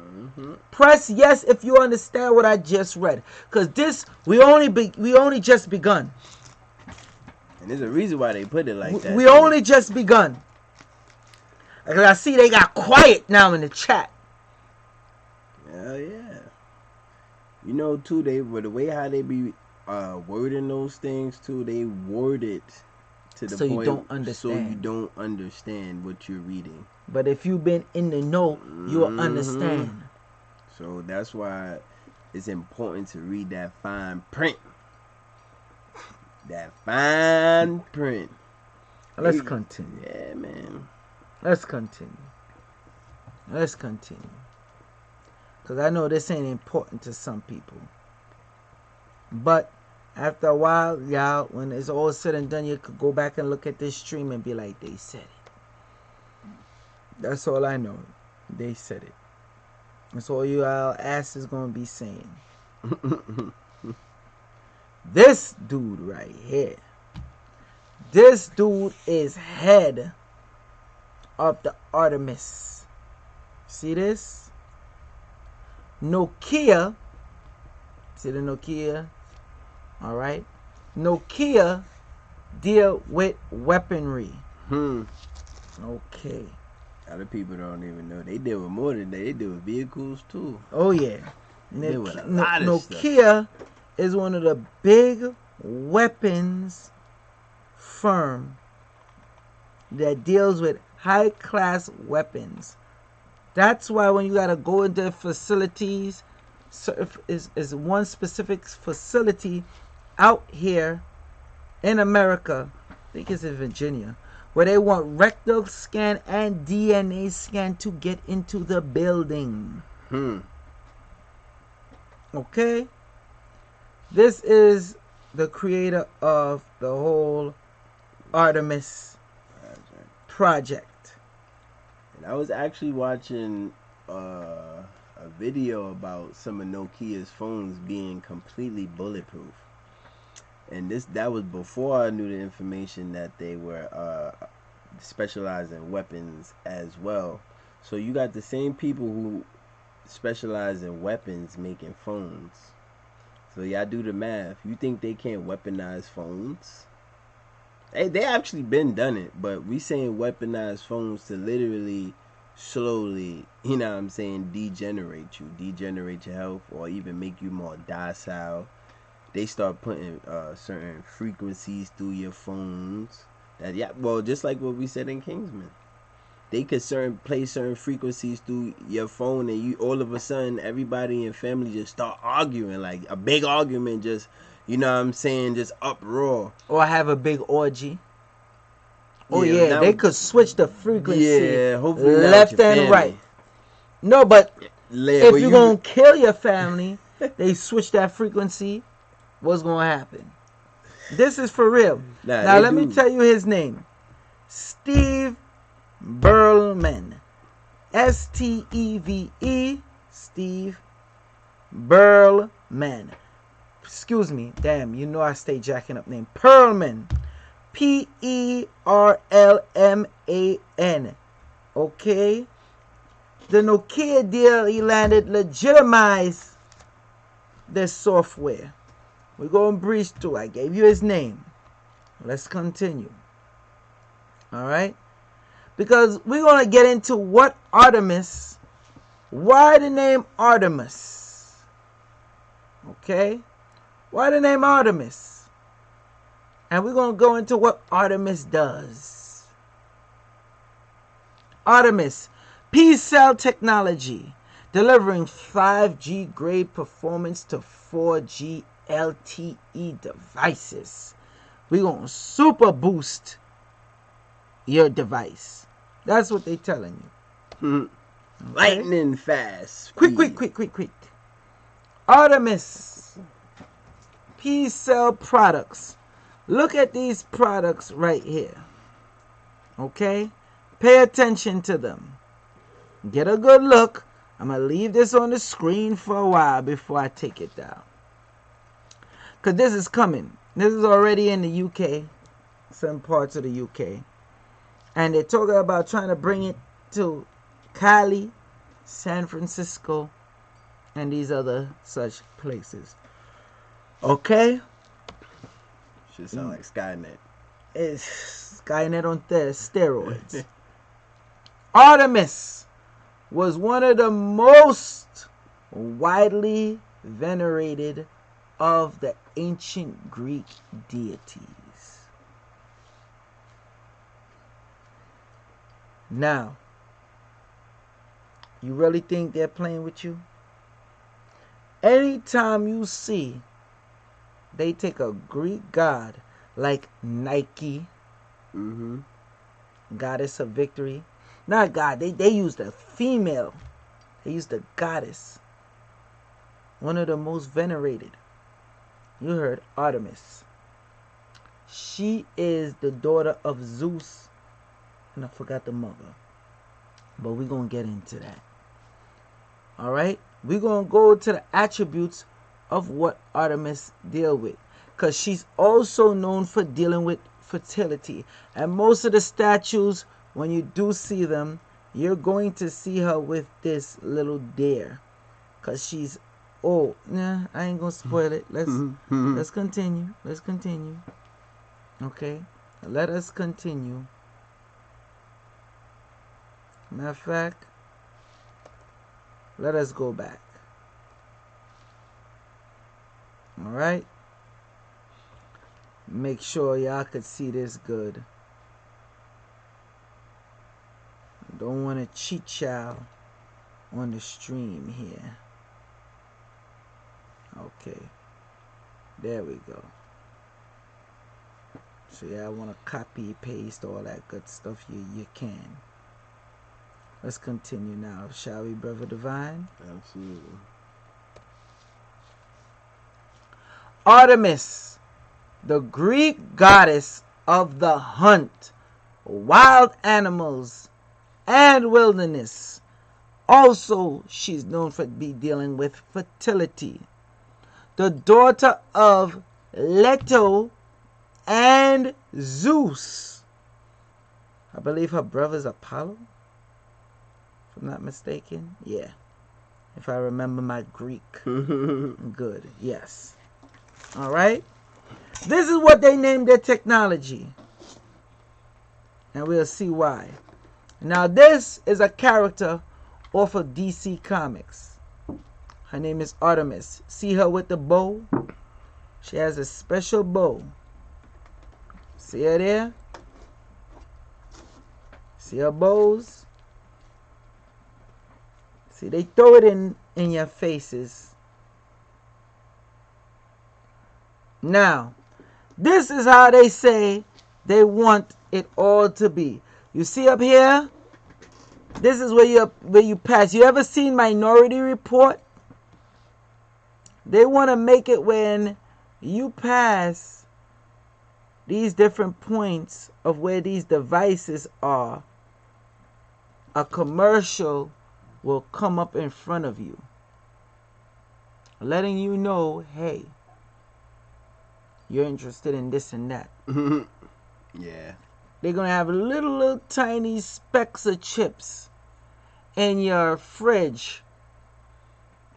Press yes if you understand what I just read, because this we only just begun. And there's a reason why they put it like that. We only just begun. Because I see they got quiet now in the chat. Hell yeah. You know too, the way how they be wording those things too, they word it to the point you don't understand. So you don't understand what you're reading. But if you've been in the know, you'll understand. So that's why it's important to read that fine print. That fine print. Let's continue. Yeah, man. Let's continue. Because I know this ain't important to some people. But after a while, y'all, when it's all said and done, you could go back and look at this stream and be like, they said it. That's all I know. They said it. That's all you all ass is going to be saying. This dude right here. This dude is head of the Artemis. See this? Nokia. See the Nokia? Alright. Nokia deal with weaponry. Okay. Other people don't even know. They deal with more than that. They deal with vehicles too. Oh yeah. They deal with a lot of Nokia is one of the big weapons firm that deals with high class weapons. That's why when you gotta go into facilities, is one specific facility out here in America, I think it's in Virginia, where they want rectal scan and DNA scan to get into the building. Okay? This is the creator of the whole Artemis Project. And I was actually watching a video about some of Nokia's phones being completely bulletproof. And that was before I knew the information that they were specialized in weapons as well. So you got the same people who specialize in weapons making phones. So y'all do the math. You think they can't weaponize phones? Hey, they actually been done it, but we saying weaponize phones to literally slowly, you know what I'm saying, degenerate your health, or even make you more docile. They start putting certain frequencies through your phones. Well, just like what we said in Kingsman, they could play certain frequencies through your phone, and you all of a sudden everybody in your family just start arguing, like a big argument, just, you know what I'm saying, just uproar. Or have a big orgy. Oh yeah, they could switch the frequency left and right. No, but if you're gonna kill your family, they switch that frequency. What's gonna happen? This is for real. Now let me tell you his name. Steve Berlman. Steve. Steve Berlman. Excuse me. Damn, you know I stay jacking up name. Perlman. Perlman. Okay? The Nokia deal he landed legitimized their software. We're going to breeze through. I gave you his name. Let's continue. Alright? Because we're going to get into what Artemis. Why the name Artemis? Okay? Why the name Artemis? And we're going to go into what Artemis does. Artemis, P-cell technology, delivering 5G grade performance to 4G LTE devices. We're going to super boost your device. That's what they're telling you. Okay? Lightning fast. Quick. Artemis, P-cell products. Look at these products right here. Okay? Pay attention to them. Get a good look. I'm going to leave this on the screen for a while before I take it down. Because this is coming. This is already in the UK. Some parts of the UK. And they're talking about trying to bring it to Cali, San Francisco, and these other such places. Okay? Should sound like Skynet. It's Skynet on steroids. Artemis was one of the most widely venerated of the ancient Greek deities. Now, you really think they're playing with you? Anytime you see they take a Greek god like Nike, goddess of victory. Not god, they used a female. They used a goddess. One of the most venerated. You heard Artemis. She is the daughter of Zeus. And I forgot the mother. But we're going to get into that. Alright? We're going to go to the attributes of what Artemis deal with, because she's also known for dealing with fertility. And most of the statues, when you do see them, you're going to see her with this little deer, because she's old. Nah, I ain't gonna spoil it. Let's continue. Okay, let us continue. Matter of fact, let us go back. Alright? Make sure y'all could see this good. Don't want to cheat y'all on the stream here. Okay. There we go. So y'all want to copy, paste, all that good stuff, you can. Let's continue now, shall we, Brother Divine? Absolutely. Artemis, the Greek goddess of the hunt, wild animals, and wilderness. Also, she's known for be dealing with fertility. The daughter of Leto and Zeus. I believe her brother's Apollo, if I'm not mistaken. Yeah. If I remember my Greek. Good. Yes. All right. This is what they named their technology. And we'll see why. Now, this is a character off of DC Comics. Her name is Artemis. See her with the bow? She has a special bow. See her there? See her bows? See, they throw it in your faces. Now, this is how they say they want it all to be. You see up here? This is where you pass. You ever seen Minority Report? They want to make it when you pass these different points of where these devices are, a commercial will come up in front of you, letting you know, hey, you're interested in this and that. Yeah. They're going to have little tiny specks of chips in your fridge.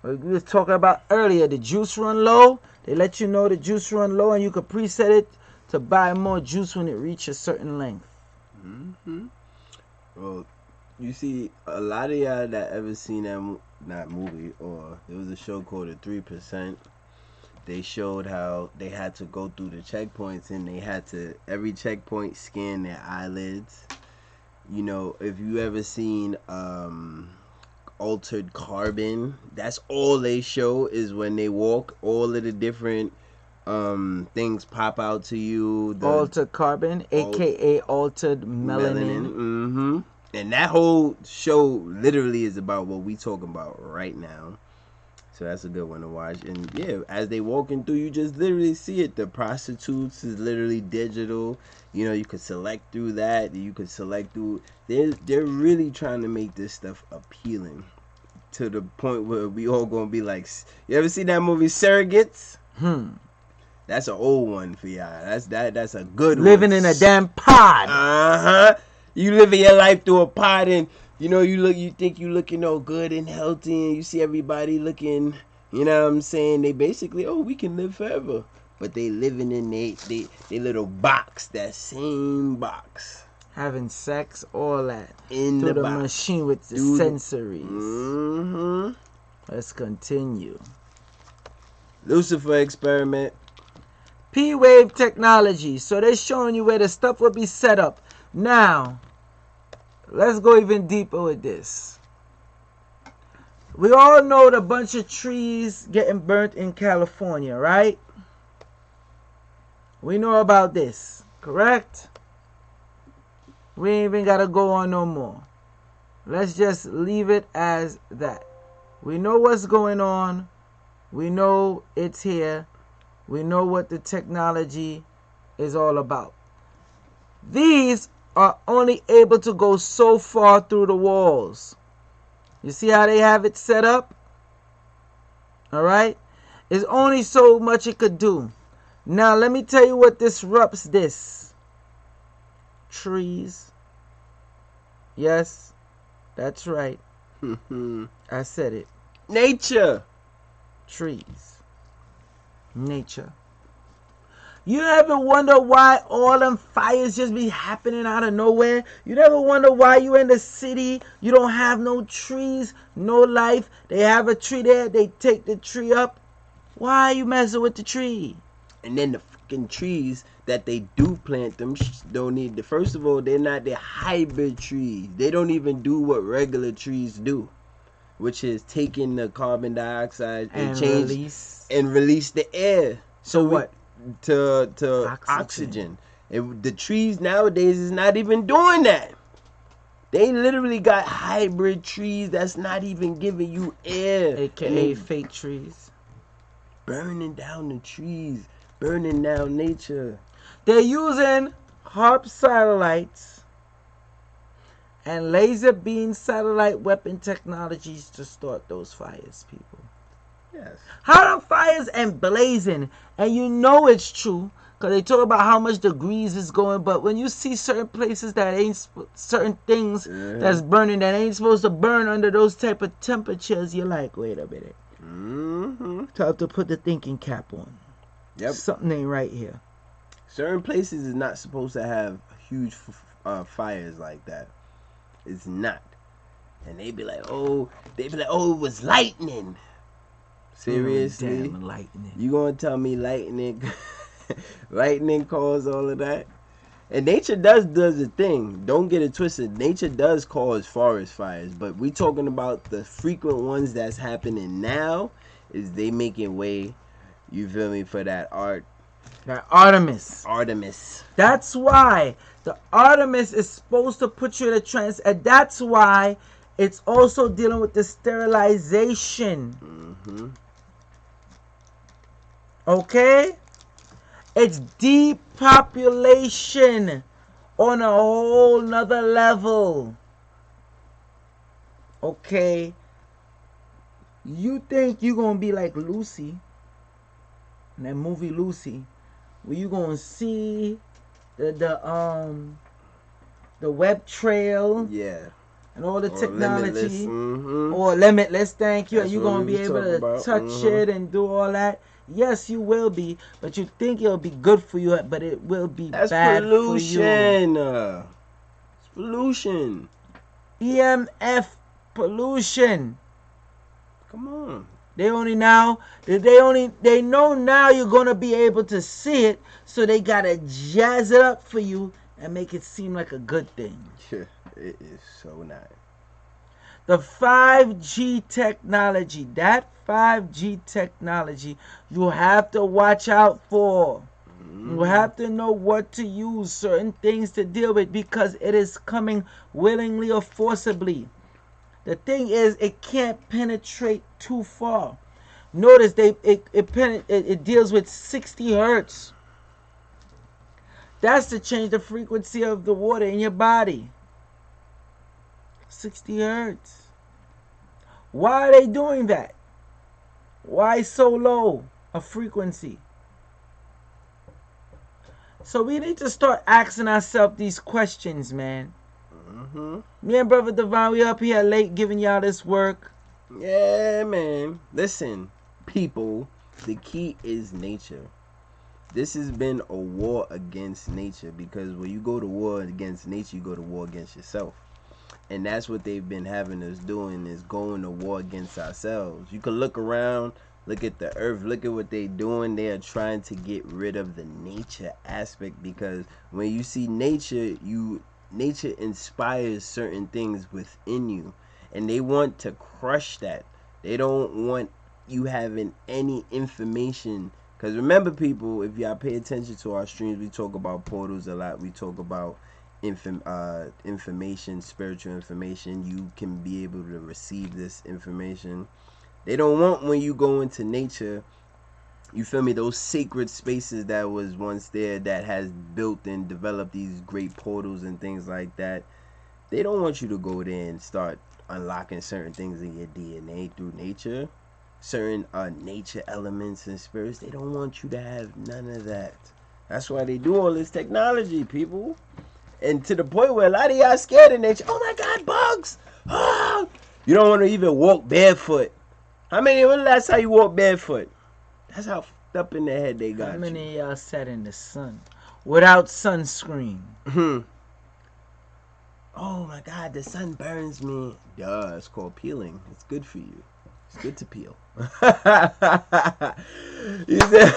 We were talking about earlier, the juice run low. They let you know the juice run low, and you can preset it to buy more juice when it reaches a certain length. Well, you see, a lot of y'all that ever seen that movie, or there was a show called The 3%. They showed how they had to go through the checkpoints, and they had to every checkpoint scan their eyelids. You know, if you ever seen Altered Carbon, that's all they show is when they walk. All of the different things pop out to you. Altered Carbon, aka Altered Melanin. And that whole show literally is about what we talking about right now. So that's a good one to watch. And yeah, as they walking through, you just literally see it. The prostitutes is literally digital. You know, you could select through that. You could select through. They're really trying to make this stuff appealing to the point where we all gonna be like, you ever see that movie Surrogates? That's an old one for y'all. That's a good Living one. in a damn pod. You living your life through a pod, and you know, you think you looking all good and healthy, and you see everybody looking, you know what I'm saying? They basically, we can live forever. But they living in they little box, that same box. Having sex, all that. In through the the box. machine with the sensories. Let's continue. Lucifer experiment. P-wave technology. So they're showing you where the stuff will be set up. Now, let's go even deeper with this. We all know the bunch of trees getting burnt in California, right? We know about this, correct? We ain't even gotta go on no more. Let's just leave it as that. We know what's going on. We know it's here. We know what the technology is all about. These are only able to go so far through the walls. You see how they have it set up? Alright? There's only so much it could do. Now let me tell you what disrupts this. Trees. Yes, that's right. I said it. Nature. Trees. Nature. You ever wonder why all them fires just be happening out of nowhere? You never wonder why you in the city, you don't have no trees, no life. They have a tree there, they take the tree up. Why are you messing with the tree? And then the fucking trees that they do plant, them don't need first of all, they're hybrid trees. They don't even do what regular trees do, which is taking the carbon dioxide and release the air. So what? To oxygen. The trees nowadays is not even doing that. They literally got hybrid trees that's not even giving you air. AKA fake trees. Burning down the trees. Burning down nature. They're using HARP satellites and laser beam satellite weapon technologies to start those fires, people. Yes. How the fires and blazing, and you know it's true, because they talk about how much degrees is going, but when you see certain places that ain't, certain things that's burning that ain't supposed to burn under those type of temperatures, you're like, wait a minute. Time to put the thinking cap on. Yep. Something ain't right here. Certain places is not supposed to have huge fires like that. It's not. And they be like, oh, it was lightning. Seriously? Damn lightning. You gonna tell me lightning lightning cause all of that? And nature does a thing. Don't get it twisted. Nature does cause forest fires, but we talking about the frequent ones that's happening now. Is they making way, you feel me, for that Artemis. That's why the Artemis is supposed to put you in a trance, and that's why it's also dealing with the sterilization. Okay? It's depopulation on a whole nother level. Okay? You think you're going to be like Lucy, in that movie Lucy, where you going to see the web trail, and all the technology, or limitless, thank you, and you're going to be able to touch it and do all that. Yes, you will be, but you think it'll be good for you, but it will be bad pollution. for you. It's pollution. EMF pollution. Come on. They know now you're gonna be able to see it, so they gotta jazz it up for you and make it seem like a good thing. Yeah, it is so nice. The 5G technology, that 5G technology, you have to watch out for. You have to know what to use, certain things to deal with, because it is coming willingly or forcibly. The thing is, it can't penetrate too far. Notice it deals with 60 hertz. That's to change the frequency of the water in your body. 60 hertz. Why are they doing that? Why so low a frequency? So we need to start asking ourselves these questions, man. Me and Brother Divine, we up here late giving y'all this work. Yeah, man. Listen, people, the key is nature. This has been a war against nature, because when you go to war against nature, you go to war against yourself. And that's what they've been having us doing, is going to war against ourselves. You can look around, look at the earth, look at what they're doing. They are trying to get rid of the nature aspect, because when you see nature, nature inspires certain things within you, and they want to crush that. They don't want you having any information, because remember, people, if y'all pay attention to our streams, we talk about portals a lot. We talk about information, spiritual information. You can be able to receive this information. They don't want, when you go into nature, you feel me, those sacred spaces that was once there, that has built and developed these great portals and things like that. They don't want you to go there and start unlocking certain things in your DNA through nature, certain nature elements and spirits. They don't want you to have none of that. That's why they do all this technology, people. And to the point where a lot of y'all scared of nature. Oh my God, bugs! Ah! You don't want to even walk barefoot. When the last time you walked barefoot? That's how fucked up in the head they got you. How many of y'all sat in the sun without sunscreen? Oh my God, the sun burns me. Duh, it's called peeling. It's good for you. It's good to peel. You said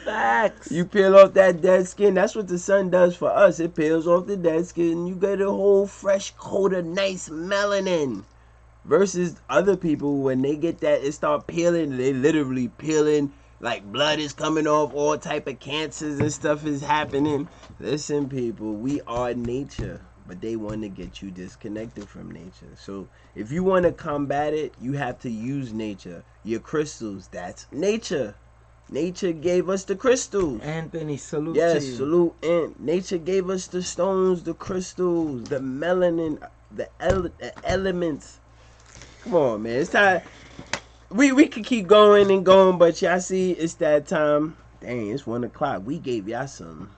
Facts. You peel off that dead skin. That's what the sun does for us. It peels off the dead skin. You get a whole fresh coat of nice melanin. Versus other people, when they get that, it start peeling. They literally peeling, like blood is coming off. All type of cancers and stuff is happening. Listen, people, we are nature, but they want to get you disconnected from nature. So if you want to combat it, you have to use nature. Your crystals, that's nature. Nature gave us the crystals. Anthony, salute to Yes, you. salute. And nature gave us the stones, the crystals, the melanin, the elements. Come on, man. It's time. We could keep going and going, but y'all see, it's that time. Dang, it's 1:00. We gave y'all some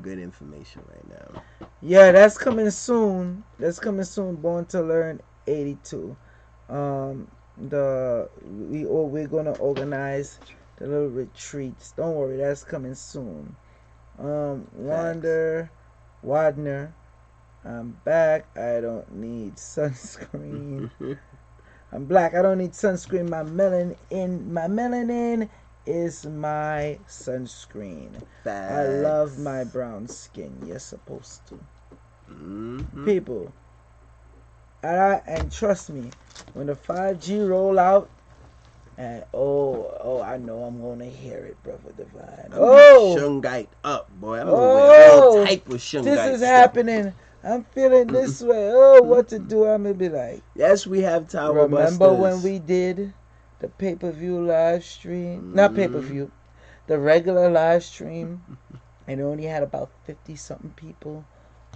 good information right now. Yeah, that's coming soon. Born to Learn 82. We're gonna organize the little retreats. Don't worry, that's coming soon. Wadner, I'm back. I don't need sunscreen. I'm black. I don't need sunscreen. My melanin is my sunscreen. Facts. I love my brown skin. You're supposed to. People. And trust me, when the 5G roll out, and I know I'm gonna hear it, brother Divine. Shungite up, boy. I'm gonna wear all type of shungite. This is happening. I'm feeling this way. What to do? I'm gonna be like. Yes, we have Tower Remember Busters. when we did the pay-per-view live stream? Not pay-per-view, the regular live stream, and it only had about 50-something people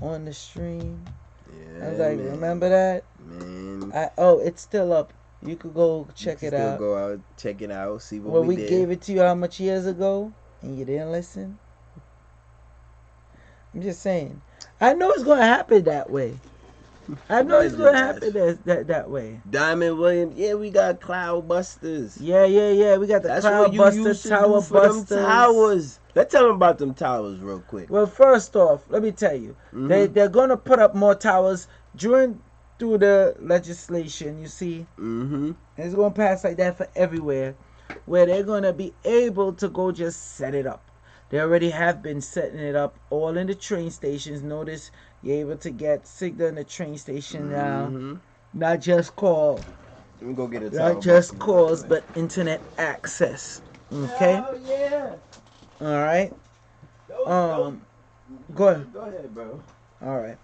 on the stream. Yeah, I was like, man. Remember that? Man. It's still up. You could go check it out. Go out, check it out, see what we did. We gave it to you how much years ago, and you didn't listen? I'm just saying. I know it's going to happen that way. That way. Diamond Williams, yeah, we got Cloud Busters. Yeah. We got the Cloud Busters, Tower Busters. Towers. Let's tell them about them towers real quick. Well, first off, let me tell you, they're going to put up more towers through the legislation, you see. It's going to pass like that for everywhere, where they're going to be able to go just set it up. They already have been setting it up all in the train stations. Notice you're able to get signal in the train station now. Not just call. Let me go get a Not just calls, but internet access. Okay? Oh, yeah. All right. Go ahead, bro. All right.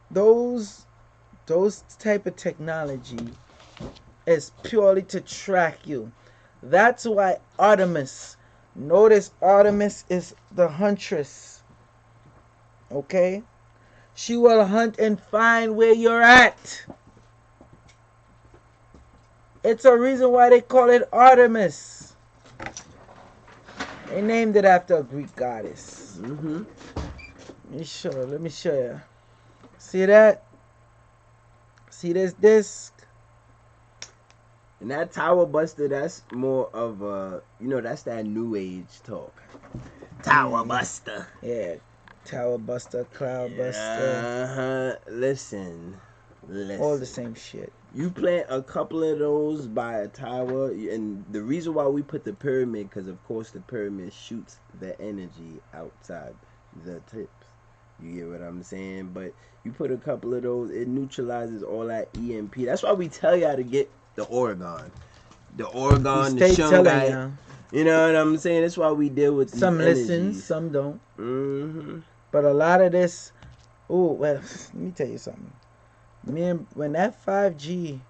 Those type of technology is purely to track you. That's why Artemis. Notice Artemis is the huntress. Okay? She will hunt and find where you're at. It's a reason why they call it Artemis. They named it after a Greek goddess. Let me show you. See that? See this disc? And that Tower Buster, that's more of a, that's that new age talk. Tower Buster. Yeah. Tower Buster, Cloud Buster. Listen. All the same shit. You plant a couple of those by a tower, and the reason why we put the pyramid, because of course the pyramid shoots the energy outside the tips. You get what I'm saying? But you put a couple of those, it neutralizes all that EMP. That's why we tell y'all to get the Oregon. The Shungite. You know what I'm saying? That's why we deal with these some energies. Listen, some don't. But a lot of this. Let me tell you something. When that 5G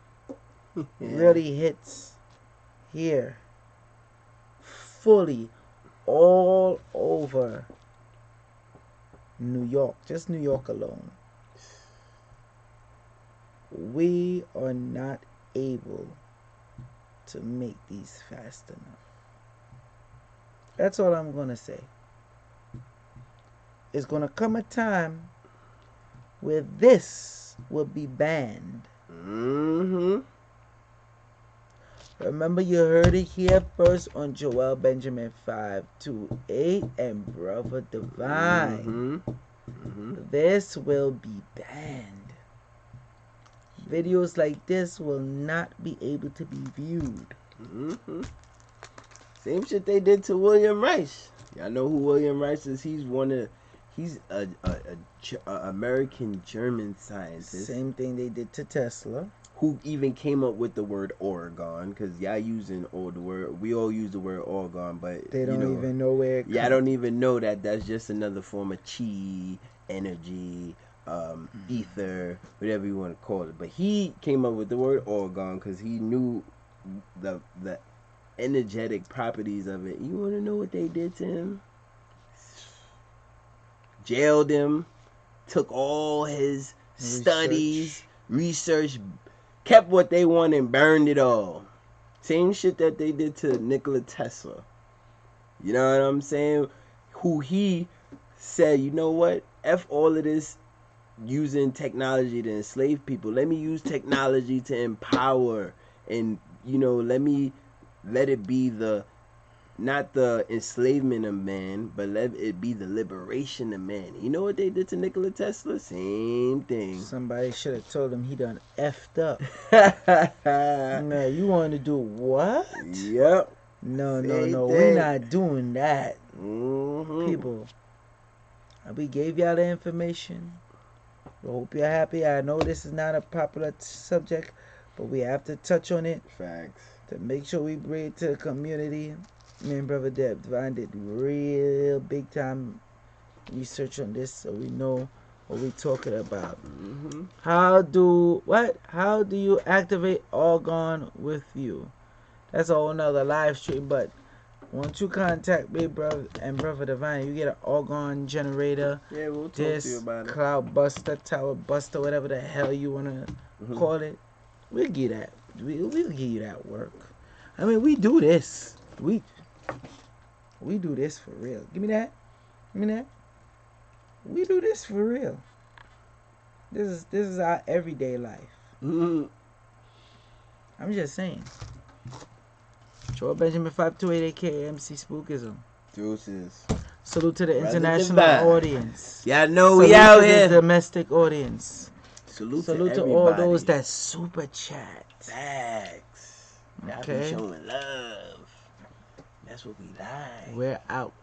really hits here, fully, all over New York, just New York alone, we are not able to make these fast enough. That's all I'm going to say. It's going to come a time where this will be banned. Remember, you heard it here first on Joel Benjamin 528 and Brother Divine. This will be banned. Videos like this will not be able to be viewed. Same shit they did to William Rice. Y'all know who William Rice is? He's a American German scientist. Same thing they did to Tesla. Who even came up with the word Oregon? Because y'all using all the word. We all use the word Oregon, but they don't even know where it comes. Yeah, I don't even know that that's just another form of chi, energy, ether, whatever you want to call it. But he came up with the word Oregon because he knew the energetic properties of it. You want to know what they did to him? Jailed him, took all his studies, research, kept what they wanted and burned it all. Same shit that they did to Nikola Tesla. You know what I'm saying? Who he said, you know what? F all of this using technology to enslave people. Let me use technology to empower and, let it be not the enslavement of man, but let it be the liberation of man. You know what they did to Nikola Tesla? Same thing. Somebody should have told him he done effed up. No, you want to do what? Yep. No, we not doing that. Mm-hmm. People, we gave y'all the information. We hope you're happy. I know this is not a popular subject, but we have to touch on it. Facts. To make sure we bring it to the community. Me and Brother Divine did real big time research on this, so we know what we're talking about. Mm-hmm. How do you activate Argon with you? That's a whole nother live stream, but once you contact me, brother and Brother Divine, you get an Argon generator. Yeah, we'll talk to you about it. Cloud buster, tower buster, whatever the hell you wanna call it. We'll give that. We'll give you that work. I mean, we do this. We do this for real. Give me that. We do this for real. This is our everyday life. Mm-hmm. I'm just saying. Joel Benjamin 528 aka MC Spookism. Deuces. Salute to the Brother international Divine. audience. Y'all know we out to here. The domestic audience. Salute to all those that super chat. Facts. Y'all be showing love. That's what we like. We're out.